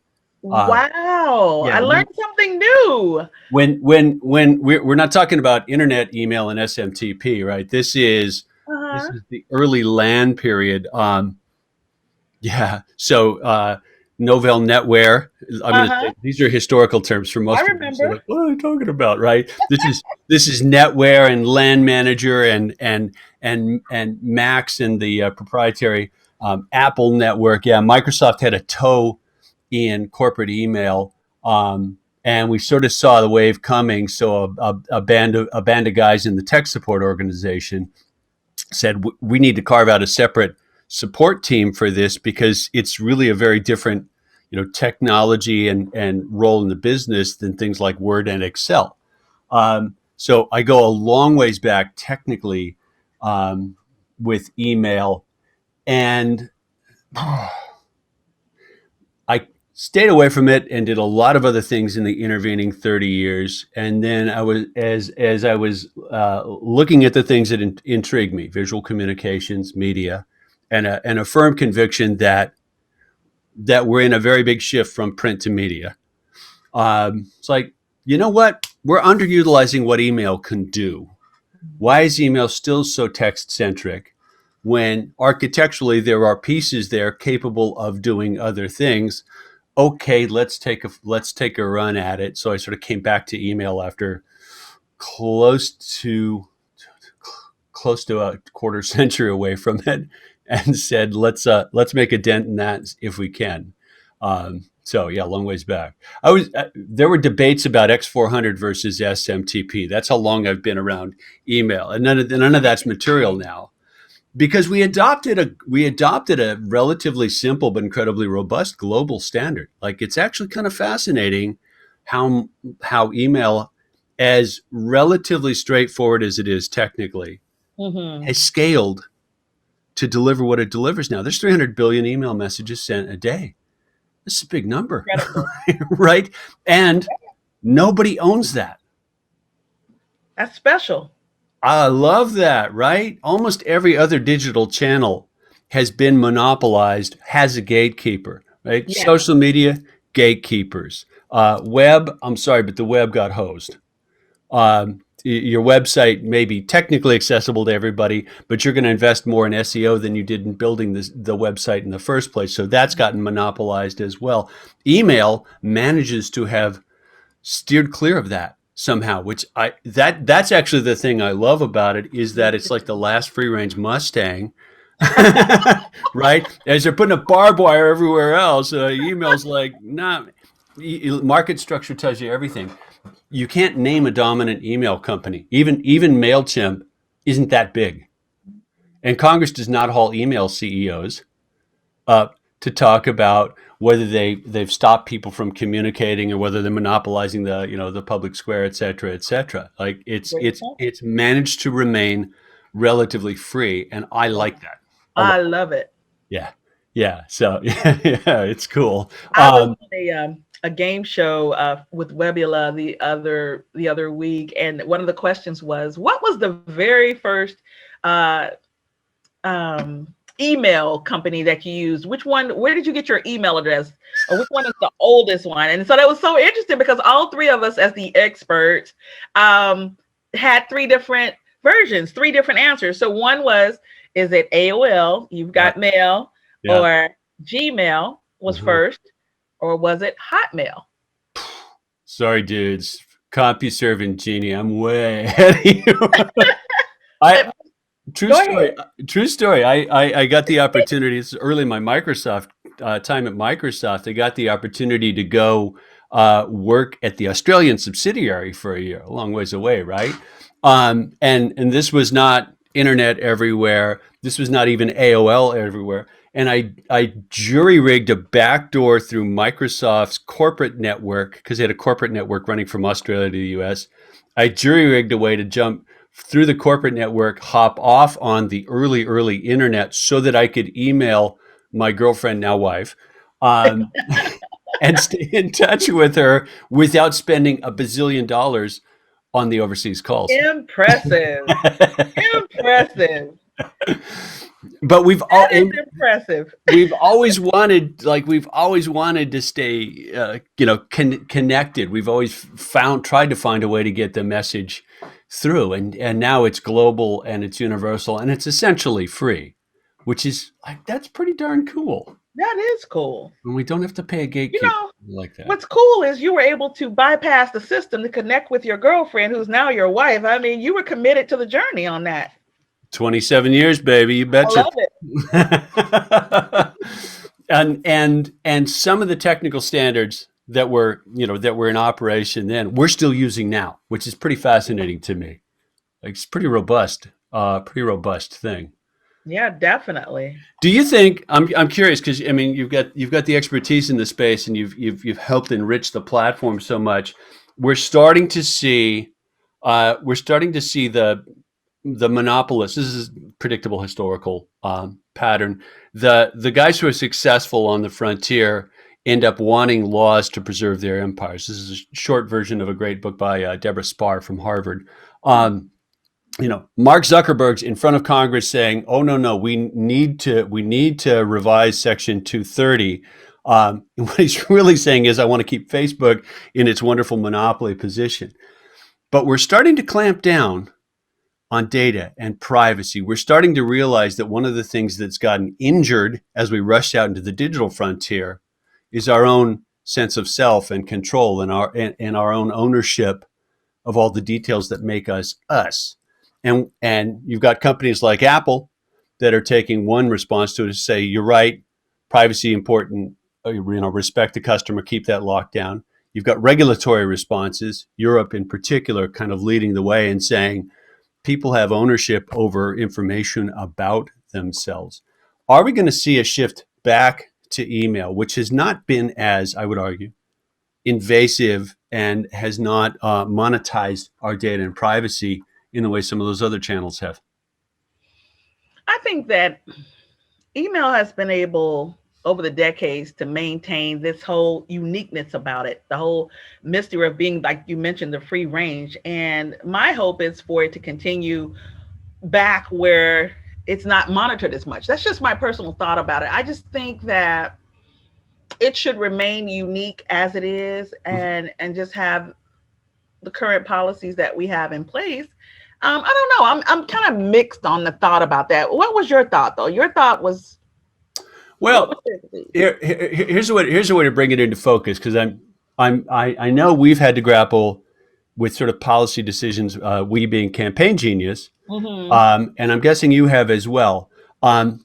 Speaker 1: Uh,
Speaker 2: Wow, I
Speaker 1: yeah,
Speaker 2: learned something new.
Speaker 1: when we're not talking about internet email and SMTP, right? This
Speaker 2: Uh-huh.
Speaker 1: is the early LAN period. Yeah. So Novell NetWare. I'm going to
Speaker 2: Uh-huh.
Speaker 1: say these are historical terms for
Speaker 2: I
Speaker 1: most people. So
Speaker 2: remember.
Speaker 1: like, what are they talking about, right? This is NetWare and LAN Manager and Max and the proprietary Apple network. Yeah, Microsoft had a toe in corporate email, and we sort of saw the wave coming. So a band of guys in the tech support organization said we need to carve out a separate support team for this because it's really a very different technology and role in the business than things like Word and Excel. So I go a long ways back technically with email, and I stayed away from it and did a lot of other things in the intervening 30 years. And then I was, as I was looking at the things that intrigued me, visual communications, media, and a firm conviction that we're in a very big shift from print to media. It's like, you know what? We're underutilizing what email can do. Why is email still so text centric when architecturally there are pieces there capable of doing other things? Okay, let's take a run at it. So I sort of came back to email after close to close to a quarter century away from it, and said let's make a dent in that if we can. So yeah, long ways back. There were debates about X400 versus SMTP. That's how long I've been around email, and none of that's material now because we adopted a relatively simple but incredibly robust global standard. Like it's actually kind of fascinating how how email, as relatively straightforward as it is technically,
Speaker 2: Mm-hmm.
Speaker 1: has scaled to deliver what it delivers now. There's 300 billion email messages sent a day. This is a big number,
Speaker 2: Incredible.
Speaker 1: right? And nobody owns that.
Speaker 2: That's special.
Speaker 1: I love that, right? Almost every other digital channel has been monopolized, has a gatekeeper, right?
Speaker 2: Yeah.
Speaker 1: Social media, gatekeepers. Web, I'm sorry, but the web got hosed. Your website may be technically accessible to everybody, but you're going to invest more in SEO than you did in building the website in the first place. So that's gotten monopolized as well. Email manages to have steered clear of that somehow, which that's actually the thing I love about it is that it's like the last free range Mustang, right? As they're putting a barbed wire everywhere else, email's like, nah. Market structure tells you everything. You can't name a dominant email company. Even Mailchimp isn't that big, and Congress does not haul email CEOs up to talk about whether they've stopped people from communicating or whether they're monopolizing the public square, et cetera, et cetera. Like it's
Speaker 2: Great
Speaker 1: it's
Speaker 2: point.
Speaker 1: it's managed to remain relatively free, and I
Speaker 2: Yeah.
Speaker 1: like that a lot.
Speaker 2: I love it.
Speaker 1: Yeah, yeah. So yeah, it's cool.
Speaker 2: I was on a game show with Webula the other week, and one of the questions was, "What was the very first uh, email company that you used? Which one? Where did you get your email address? Or which one is the oldest one?" And so that was so interesting because all three of us, as the experts, had three different versions, three different answers. So one was, "Is it AOL? You've
Speaker 1: Yeah,
Speaker 2: got mail,
Speaker 1: yeah.
Speaker 2: or Gmail was
Speaker 1: Mhm.
Speaker 2: first, or was it Hotmail?"
Speaker 1: Sorry, dudes. CompuServe and Genie. I'm way ahead of you. I
Speaker 2: Uh,
Speaker 1: True
Speaker 2: Go ahead.
Speaker 1: story. True story. I got the opportunity. It's early in my Microsoft time at Microsoft. I got the opportunity to go work at the Australian subsidiary for a year, a long ways away, right? And this was not internet everywhere. This was not even AOL everywhere. And I jury rigged a backdoor through Microsoft's corporate network because they had a corporate network running from Australia to the US. I jury rigged a way to jump through the corporate network, hop off on the early internet so that I could email my girlfriend, now wife, um, and stay in touch with her without spending a bazillion dollars on the overseas calls.
Speaker 2: Impressive. Impressive.
Speaker 1: But we've all
Speaker 2: That is impressive.
Speaker 1: we've always wanted to stay connected. We've always found tried to find a way to get the message through, and now it's global and it's universal and it's essentially free, which is like that's pretty darn cool.
Speaker 2: That is cool.
Speaker 1: And we don't have to pay a
Speaker 2: You
Speaker 1: gatekeeper
Speaker 2: know,
Speaker 1: like that.
Speaker 2: what's cool is you were able to bypass the system to connect with your girlfriend who's now your wife. I mean, you were committed to the journey on that.
Speaker 1: 27 years, baby, you
Speaker 2: I
Speaker 1: betcha.
Speaker 2: love it.
Speaker 1: And some of the technical standards that were in operation then we're still using now, which is pretty fascinating to me. Like, it's pretty robust thing.
Speaker 2: Yeah, definitely.
Speaker 1: Do you think I'm curious because I mean you've got the expertise in the space and you've helped enrich the platform so much. We're starting to see the monopolists. This is predictable historical pattern. The guys who are successful on the frontier end up wanting laws to preserve their empires. This is a short version of a great book by Deborah Spar from Harvard. Mark Zuckerberg's in front of Congress saying, "Oh no, we need to revise Section 230." And what he's really saying is, "I want to keep Facebook in its wonderful monopoly position." But we're starting to clamp down on data and privacy. We're starting to realize that one of the things that's gotten injured as we rush out into the digital frontier is our own sense of self and control and our own ownership of all the details that make us us. And you've got companies like Apple that are taking one response to it to say, you're right, privacy important, respect the customer, keep that locked down. You've got regulatory responses, Europe in particular, kind of leading the way and saying people have ownership over information about themselves. Are we going to see a shift back to email, which has not been, as I would argue, invasive and has not monetized our data and privacy in the way some of those other channels have?
Speaker 2: I think that email has been able over the decades to maintain this whole uniqueness about it, the whole mystery of being, like you mentioned, the free range. And my hope is for it to continue back where it's not monitored as much. That's just my personal thought about it. I just think that it should remain unique as it is, and just have the current policies that we have in place. I don't know. I'm kind of mixed on the thought about that. What was your thought though? Your thought was what
Speaker 1: Well,
Speaker 2: was your
Speaker 1: here's a way to bring it into focus because I know we've had to grapple with sort of policy decisions. We being Campaign Genius,
Speaker 2: mm-hmm.
Speaker 1: and I'm guessing you have as well.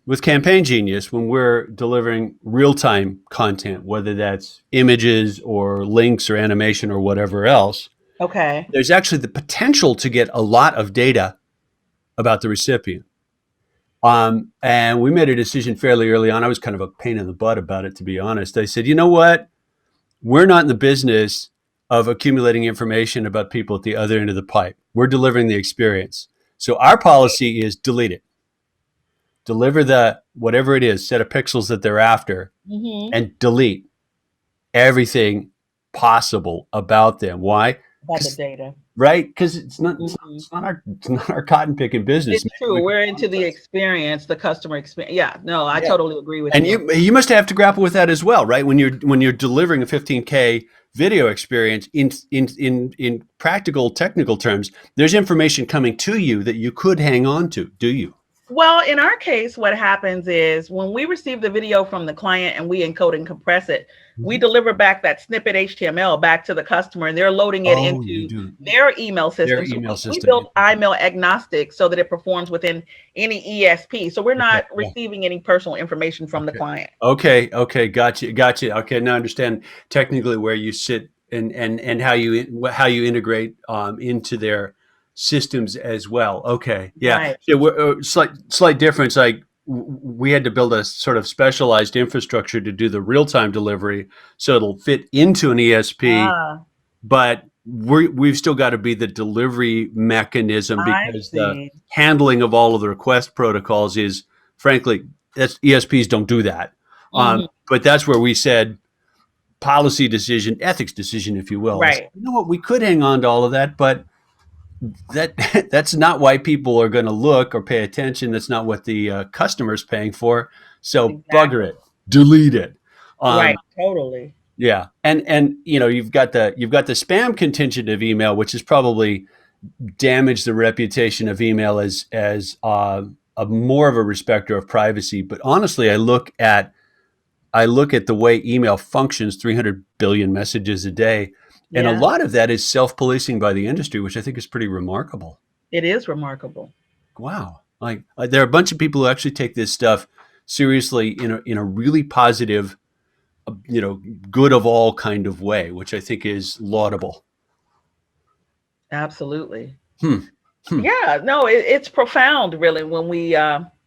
Speaker 1: With Campaign Genius, when we're delivering real time content, whether that's images or links or animation or whatever else,
Speaker 2: Okay.
Speaker 1: there's actually the potential to get a lot of data about the recipient. And we made a decision fairly early on. I was kind of a pain in the butt about it, to be honest. I said, you know what? We're not in the business of accumulating information about people at the other end of the pipe. We're delivering the experience. So our policy is delete it. Deliver the whatever it is, set of pixels that they're after,
Speaker 2: Mm-hmm.
Speaker 1: and delete everything possible about them. Why?
Speaker 2: About the data.
Speaker 1: Right? Because it's not it's not
Speaker 2: Mm-hmm.
Speaker 1: it's not our it's not our cotton picking business.
Speaker 2: It's
Speaker 1: Maybe
Speaker 2: true.
Speaker 1: we can
Speaker 2: We're into the
Speaker 1: monetize.
Speaker 2: experience, the customer experience. Yeah, no, I
Speaker 1: Yeah.
Speaker 2: totally agree with
Speaker 1: And
Speaker 2: you.
Speaker 1: you must have to grapple with that as well, right? When you're delivering a 15K video experience in practical technical terms, there's information coming to you that you could hang on to. Do you?
Speaker 2: Well, in our case, what happens is when we receive the video from the client and we encode and compress it, we
Speaker 1: Mhm.
Speaker 2: deliver back that snippet HTML back to the customer, and they're loading it
Speaker 1: Oh, you
Speaker 2: into
Speaker 1: do
Speaker 2: their email
Speaker 1: their
Speaker 2: system. So
Speaker 1: email
Speaker 2: we
Speaker 1: system.
Speaker 2: built email agnostic so that it performs within any ESP. So we're
Speaker 1: Okay.
Speaker 2: not
Speaker 1: Yeah.
Speaker 2: receiving any personal information from the
Speaker 1: Okay.
Speaker 2: client.
Speaker 1: Okay. Gotcha. Okay, now I understand technically where you sit and how you integrate into their systems as well. Okay, yeah.
Speaker 2: Right.
Speaker 1: So we're slight difference. Like we had to build a sort of specialized infrastructure to do the real time delivery, so it'll fit into an ESP,
Speaker 2: Ah,
Speaker 1: but we've still got to be the delivery mechanism
Speaker 2: I
Speaker 1: because the
Speaker 2: see.
Speaker 1: handling of all of the request protocols is, frankly, that's ESPs don't do that.
Speaker 2: Hmm.
Speaker 1: But that's where we said policy decision, ethics decision, if you will. It's,
Speaker 2: Right.
Speaker 1: you know what, we could hang on to all of that, but that that's not why people are going to look or pay attention. That's not what the customer's paying for. So bugger
Speaker 2: Exactly.
Speaker 1: it, delete it.
Speaker 2: Right.
Speaker 1: Um,
Speaker 2: Totally.
Speaker 1: yeah, and you know you've got the spam contingent of email, which has probably damaged the reputation of email as a more of a respecter of privacy. But honestly, I look at the way email functions, 300 billion messages a day, and a
Speaker 2: Yeah.
Speaker 1: lot of that is self-policing by the industry, which I think is pretty remarkable.
Speaker 2: It is remarkable.
Speaker 1: Wow. Like there are a bunch of people who actually take this stuff seriously in a really positive, you know, good of all kind of way, which I think is laudable.
Speaker 2: Absolutely.
Speaker 1: Hmm. Hmm.
Speaker 2: Yeah, no, it's profound, really, when we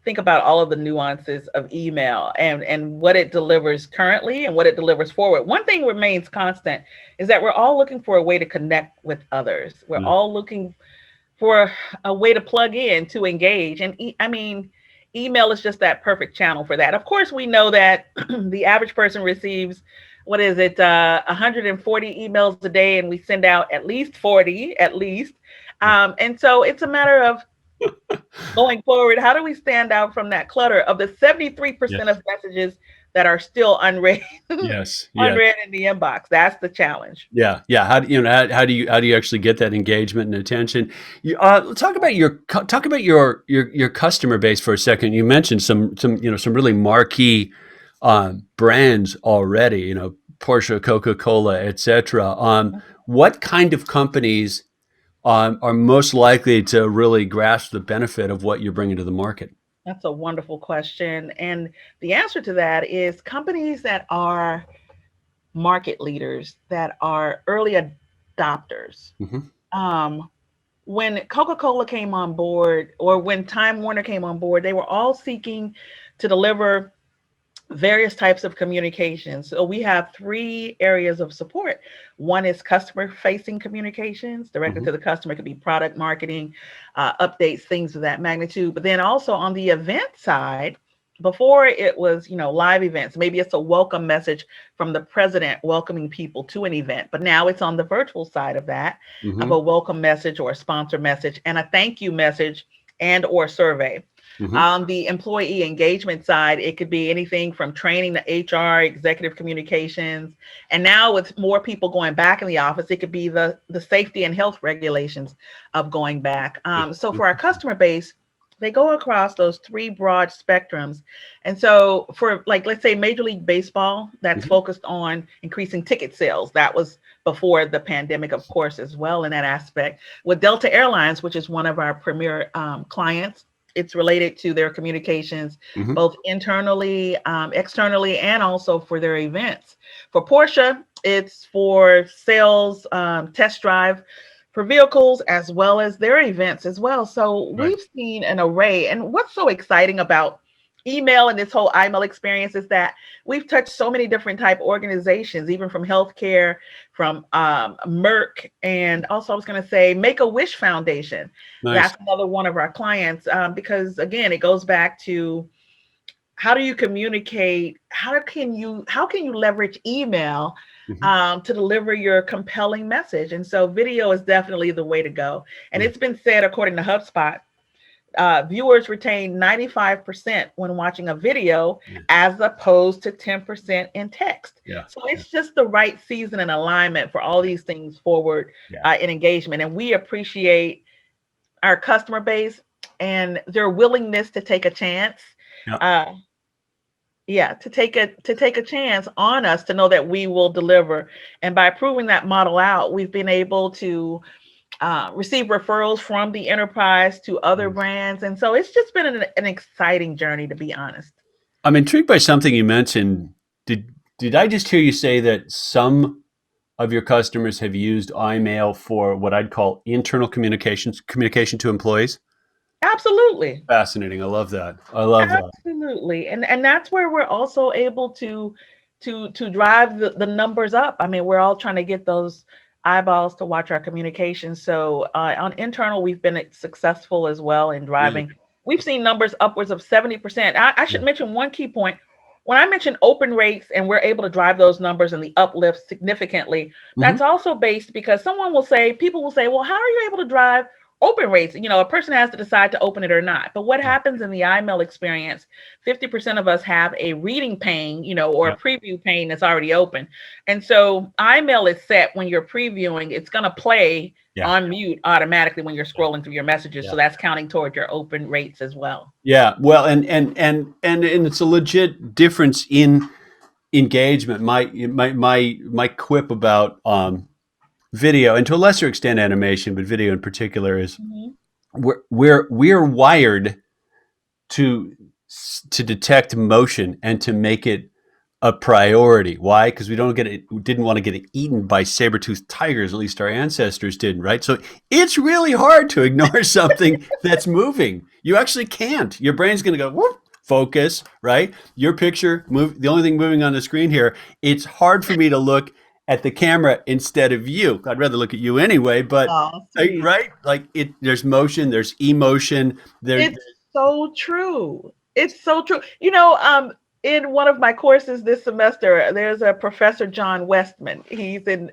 Speaker 2: think about all of the nuances of email and what it delivers currently and what it delivers forward. One thing remains constant is that we're all looking for a way to connect with others. We're
Speaker 1: Yeah.
Speaker 2: all looking for a way to plug in to engage, and I mean, email is just that perfect channel for that. Of course, we know that the average person receives, what is it, 140 emails a day, and we send out at least 40 at least.
Speaker 1: Yeah.
Speaker 2: And so it's a matter of going forward, how do we stand out from that clutter of the 73%
Speaker 1: Yes.
Speaker 2: of messages that are still unread
Speaker 1: Yes. Yes.
Speaker 2: unread in the inbox? That's the challenge.
Speaker 1: Yeah, yeah. How do you know? How do you actually get that engagement and attention? Talk about your customer base for a second. You mentioned some you know some really marquee brands already. You know, Porsche, Coca Cola, etc. What kind of companies are most likely to really grasp the benefit of what you're bringing to the market?
Speaker 2: That's a wonderful question. And the answer to that is companies that are market leaders, that are early adopters.
Speaker 1: Hmm.
Speaker 2: Um, when Coca Cola came on board, or when Time Warner came on board, they were all seeking to deliver various types of communications. So we have three areas of support. One is customer facing communications, directly
Speaker 1: Hmm.
Speaker 2: to the customer. It could be product marketing, updates, things of that magnitude. But then also on the event side, before it was, live events, maybe it's a welcome message from the president welcoming people to an event. But now it's on the virtual side of that, of
Speaker 1: Hmm.
Speaker 2: a welcome message or a sponsor message and a thank you message and or survey.
Speaker 1: Hmm.
Speaker 2: On the employee engagement side, it could be anything from training to HR, executive communications. And now with more people going back in the office, it could be the safety and health regulations of going back. So for our customer base, they go across those three broad spectrums. And so for, like, let's say Major League Baseball, that's
Speaker 1: Hmm.
Speaker 2: focused on increasing ticket sales. That was before the pandemic, of course, as well in that aspect. With Delta Airlines, which is one of our premier clients, it's related to their communications,
Speaker 1: Hmm.
Speaker 2: both internally, externally, and also for their events. For Porsche, it's for sales, test drive for vehicles, as well as their events as well. So
Speaker 1: Right.
Speaker 2: we've seen an array. And what's so exciting about email and this whole email experience is that we've touched so many different type organizations, even from healthcare, from Merck, and also I was going to say Make-A-Wish Foundation.
Speaker 1: Nice.
Speaker 2: That's another one of our clients, because again, it goes back to how do you communicate? How can you leverage email
Speaker 1: Hmm.
Speaker 2: to deliver your compelling message? And so video is definitely the way to go. And
Speaker 1: Yeah.
Speaker 2: it's been said, according to HubSpot, viewers retain 95% when watching a video
Speaker 1: Yeah.
Speaker 2: as opposed to 10% in text.
Speaker 1: Yeah.
Speaker 2: So it's just the right season and alignment for all these things forward
Speaker 1: Yeah.
Speaker 2: in engagement. And we appreciate our customer base and their willingness to take a chance.
Speaker 1: Yeah.
Speaker 2: Uh, yeah, to take a chance on us, to know that we will deliver. And by proving that model out, we've been able to receive referrals from the enterprise to other
Speaker 1: Yeah.
Speaker 2: brands. And so it's just been an exciting journey, to be honest.
Speaker 1: I'm intrigued by something you mentioned. Did I just hear you say that some of your customers have used iMail for what I'd call internal communication to employees?
Speaker 2: Absolutely.
Speaker 1: Fascinating. I love that. I love that.
Speaker 2: Absolutely. And that's where we're also able to drive the numbers up. I mean, we're all trying to get those eyeballs to watch our communications. So on internal, we've been successful as well in
Speaker 1: Yeah.
Speaker 2: driving. We've seen numbers upwards of 70%. I
Speaker 1: Yeah.
Speaker 2: should mention one key point. when I mentioned open rates and we're able to drive those numbers and the uplift significantly,
Speaker 1: Hmm.
Speaker 2: that's also based because people will say, well, how are you able to drive open rates? You know, a person has to decide to open it or not. But what
Speaker 1: Yeah.
Speaker 2: happens in the iMail experience, 50% of us have a reading pane, or a
Speaker 1: Yeah.
Speaker 2: preview pane that's already open. And so iMail is set when you're previewing, it's going to play
Speaker 1: Yeah.
Speaker 2: on mute automatically when you're
Speaker 1: Yeah.
Speaker 2: scrolling through your messages.
Speaker 1: Yeah.
Speaker 2: So that's counting toward your open rates as well.
Speaker 1: Yeah. Well, and it's a legit difference in engagement. My quip about video, and to a lesser extent animation, but video in particular, is
Speaker 2: Mm-hmm.
Speaker 1: we're wired to to detect motion and to make it a priority. Why? Because we didn't want to get eaten by saber-toothed tigers, at least our ancestors didn't, right? So it's really hard to ignore something that's moving. You actually can't. Your brain's going to go, whoop, focus, right? Your picture, move, the only thing moving on the screen here, it's hard for me to look at the camera instead of you. I'd rather look at you anyway, but
Speaker 2: Oh, sweet.
Speaker 1: right? Like there's motion, there's emotion, there.
Speaker 2: It's so true. It's so true. In one of my courses this semester, there's a professor, John Westman. He's in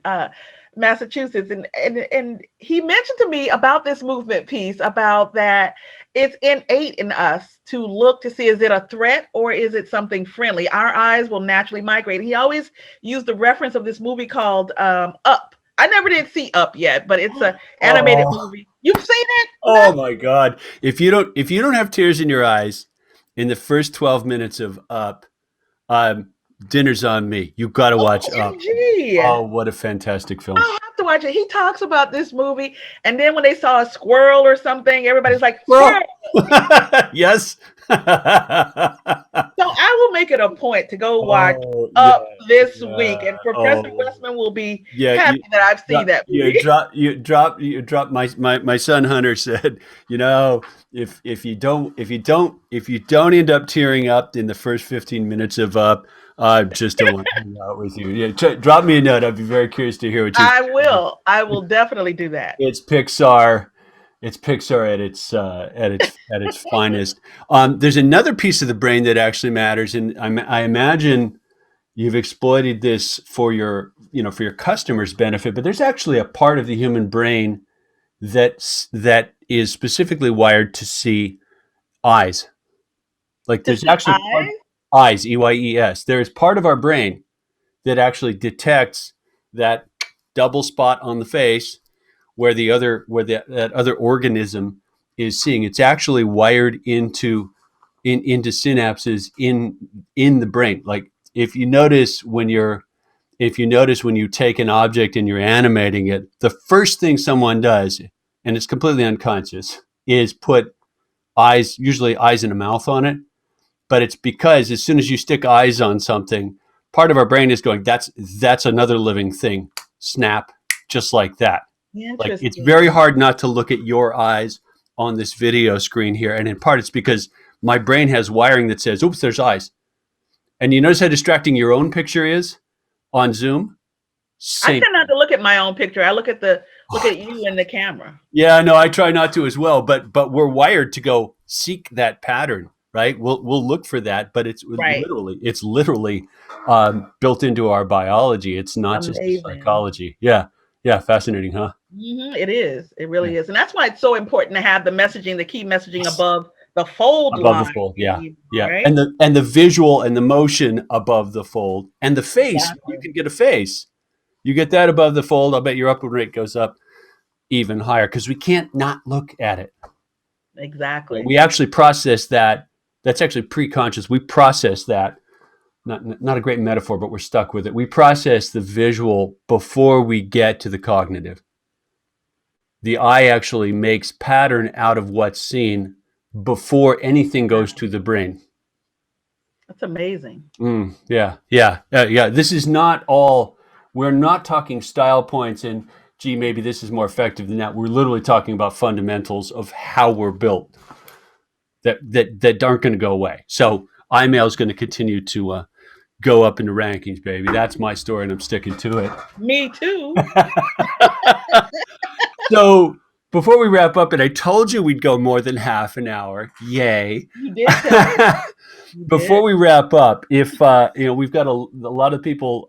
Speaker 2: Massachusetts, and he mentioned to me about this movement piece, about that it's innate in us to look to see, is it a threat or is it something friendly? Our eyes will naturally migrate. He always used the reference of this movie called Up. I never did see Up yet, but it's a animated
Speaker 1: Oh,
Speaker 2: movie. You've seen it,
Speaker 1: oh
Speaker 2: Beth?
Speaker 1: my God! If you don't have tears in your eyes in the first 12 minutes of Up, um, dinner's on me. You've got to watch Up.
Speaker 2: OMG.
Speaker 1: Oh, what a fantastic film!
Speaker 2: I'll have to watch it. He talks about this movie, and then when they saw a squirrel or something, everybody's like, squirrel.
Speaker 1: Well, yes.
Speaker 2: So I will make it a point to go watch
Speaker 1: Oh yeah,
Speaker 2: Up this week,
Speaker 1: yeah.
Speaker 2: and Professor
Speaker 1: Oh
Speaker 2: Westman will be
Speaker 1: yeah.
Speaker 2: happy that I've seen that movie.
Speaker 1: You drop. My son Hunter said, if you don't end up tearing up in the first 15 minutes of Up, I just don't want to hang out with you. Yeah, drop me a note. I'd be very curious to hear what you.
Speaker 2: I will. I will definitely do that.
Speaker 1: It's Pixar. It's Pixar at its finest. There's another piece of the brain that actually matters, and I imagine you've exploited this for for your customers' benefit. But there's actually a part of the human brain that is specifically wired to see eyes. Like
Speaker 2: To
Speaker 1: there's
Speaker 2: see
Speaker 1: actually
Speaker 2: eyes?
Speaker 1: eyes, EYES. There is part of our brain that actually detects that double spot on the face where that other organism is seeing. It's actually wired into synapses in the brain. Like if you notice when you take an object and you're animating it, the first thing someone does, and it's completely unconscious, is put eyes, usually eyes and a mouth on it. But it's because as soon as you stick eyes on something, part of our brain is going, that's another living thing. Snap, just like that. Like it's very
Speaker 2: Interesting.
Speaker 1: hard not to look at your eyes on this video screen here. And in part, it's because my brain has wiring that says, oops, there's eyes. And you notice how distracting your own picture is on Zoom?
Speaker 2: I
Speaker 1: Same.
Speaker 2: tend not to look at my own picture. I look at you in the camera.
Speaker 1: Yeah, no, I try not to as well, but we're wired to go seek that pattern, right? We'll look for that, but
Speaker 2: Right.
Speaker 1: it's literally built into our biology. It's not just a
Speaker 2: Amazing.
Speaker 1: psychology. Yeah, yeah, fascinating, huh?
Speaker 2: It is. It
Speaker 1: Yeah.
Speaker 2: really is. And that's why it's so important to have the key messaging above the fold
Speaker 1: Above the
Speaker 2: line,
Speaker 1: fold, yeah, yeah,
Speaker 2: right?
Speaker 1: and the visual and the motion above the fold, and the face. You
Speaker 2: Exactly.
Speaker 1: can get a face. You get that above the fold. I'll bet your upward rate goes up even higher because we can't not look at it.
Speaker 2: Exactly.
Speaker 1: We actually process that. That's actually pre-conscious. We process that. Not a great metaphor, but we're stuck with it. We process the visual before we get to the cognitive. The eye actually makes pattern out of what's seen before anything goes to the brain.
Speaker 2: That's amazing.
Speaker 1: Yeah, yeah, yeah. This is not all. We're not talking style points and gee, maybe this is more effective than that. We're literally talking about fundamentals of how we're built that aren't going to go away. So iMail is going to continue to go up in the rankings, baby. That's my story, and I'm sticking to it.
Speaker 2: Me too.
Speaker 1: So before we wrap up, and I told you we'd go more than half an hour. Yay!
Speaker 2: You did tell me. You
Speaker 1: Before
Speaker 2: did?
Speaker 1: we wrap up, if we've got a lot of people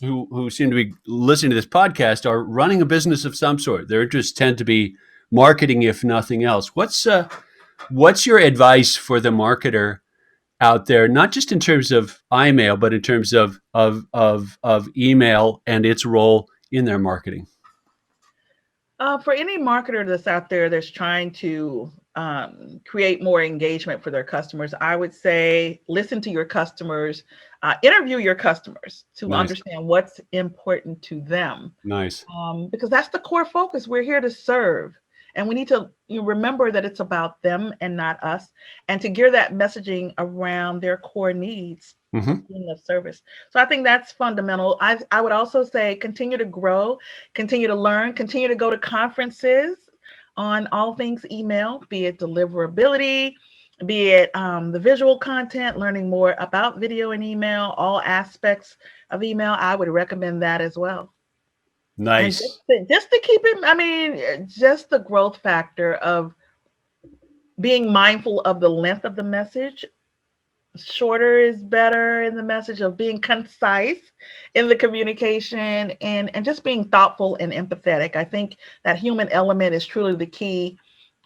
Speaker 1: who seem to be listening to this podcast are running a business of some sort. Their interests tend to be marketing, if nothing else. What's your advice for the marketer out there, not just in terms of iMail, but in terms of email and its role in their marketing?
Speaker 2: For any marketer that's out there that's trying to create more engagement for their customers, I would say listen to your customers, interview your customers to
Speaker 1: Nice,
Speaker 2: understand what's important to them,
Speaker 1: nice.
Speaker 2: because that's the core focus. We're here to serve. And we need to remember that it's about them and not us, and to gear that messaging around their core needs
Speaker 1: Hmm.
Speaker 2: in the service. So I think that's fundamental. I would also say continue to grow, continue to learn, continue to go to conferences on all things email, be it deliverability, be it the visual content, learning more about video and email, all aspects of email. I would recommend that as well. And
Speaker 1: Nice.
Speaker 2: just to keep it, I mean, just the growth factor of being mindful of the length of the message. Shorter is better in the message, of being concise in the communication, and just being thoughtful and empathetic. I think that human element is truly the key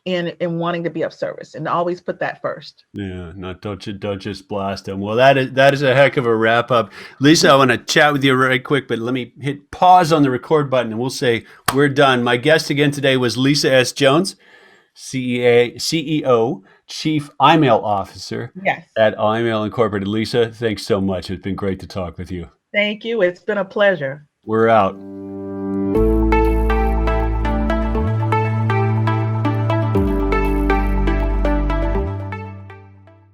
Speaker 2: in wanting to be of service, and always put that first.
Speaker 1: Yeah, no, don't just blast them. Well, that is a heck of a wrap up, Lisa. I want to chat with you right quick, but let me hit pause on the record button, and we'll say we're done. My guest again today was Lisa S. Jones, CEO, Chief iMail Officer
Speaker 2: Yes.
Speaker 1: at iMail Incorporated. Lisa, thanks so much. It's been great to talk with you.
Speaker 2: Thank you. It's been a pleasure.
Speaker 1: We're out.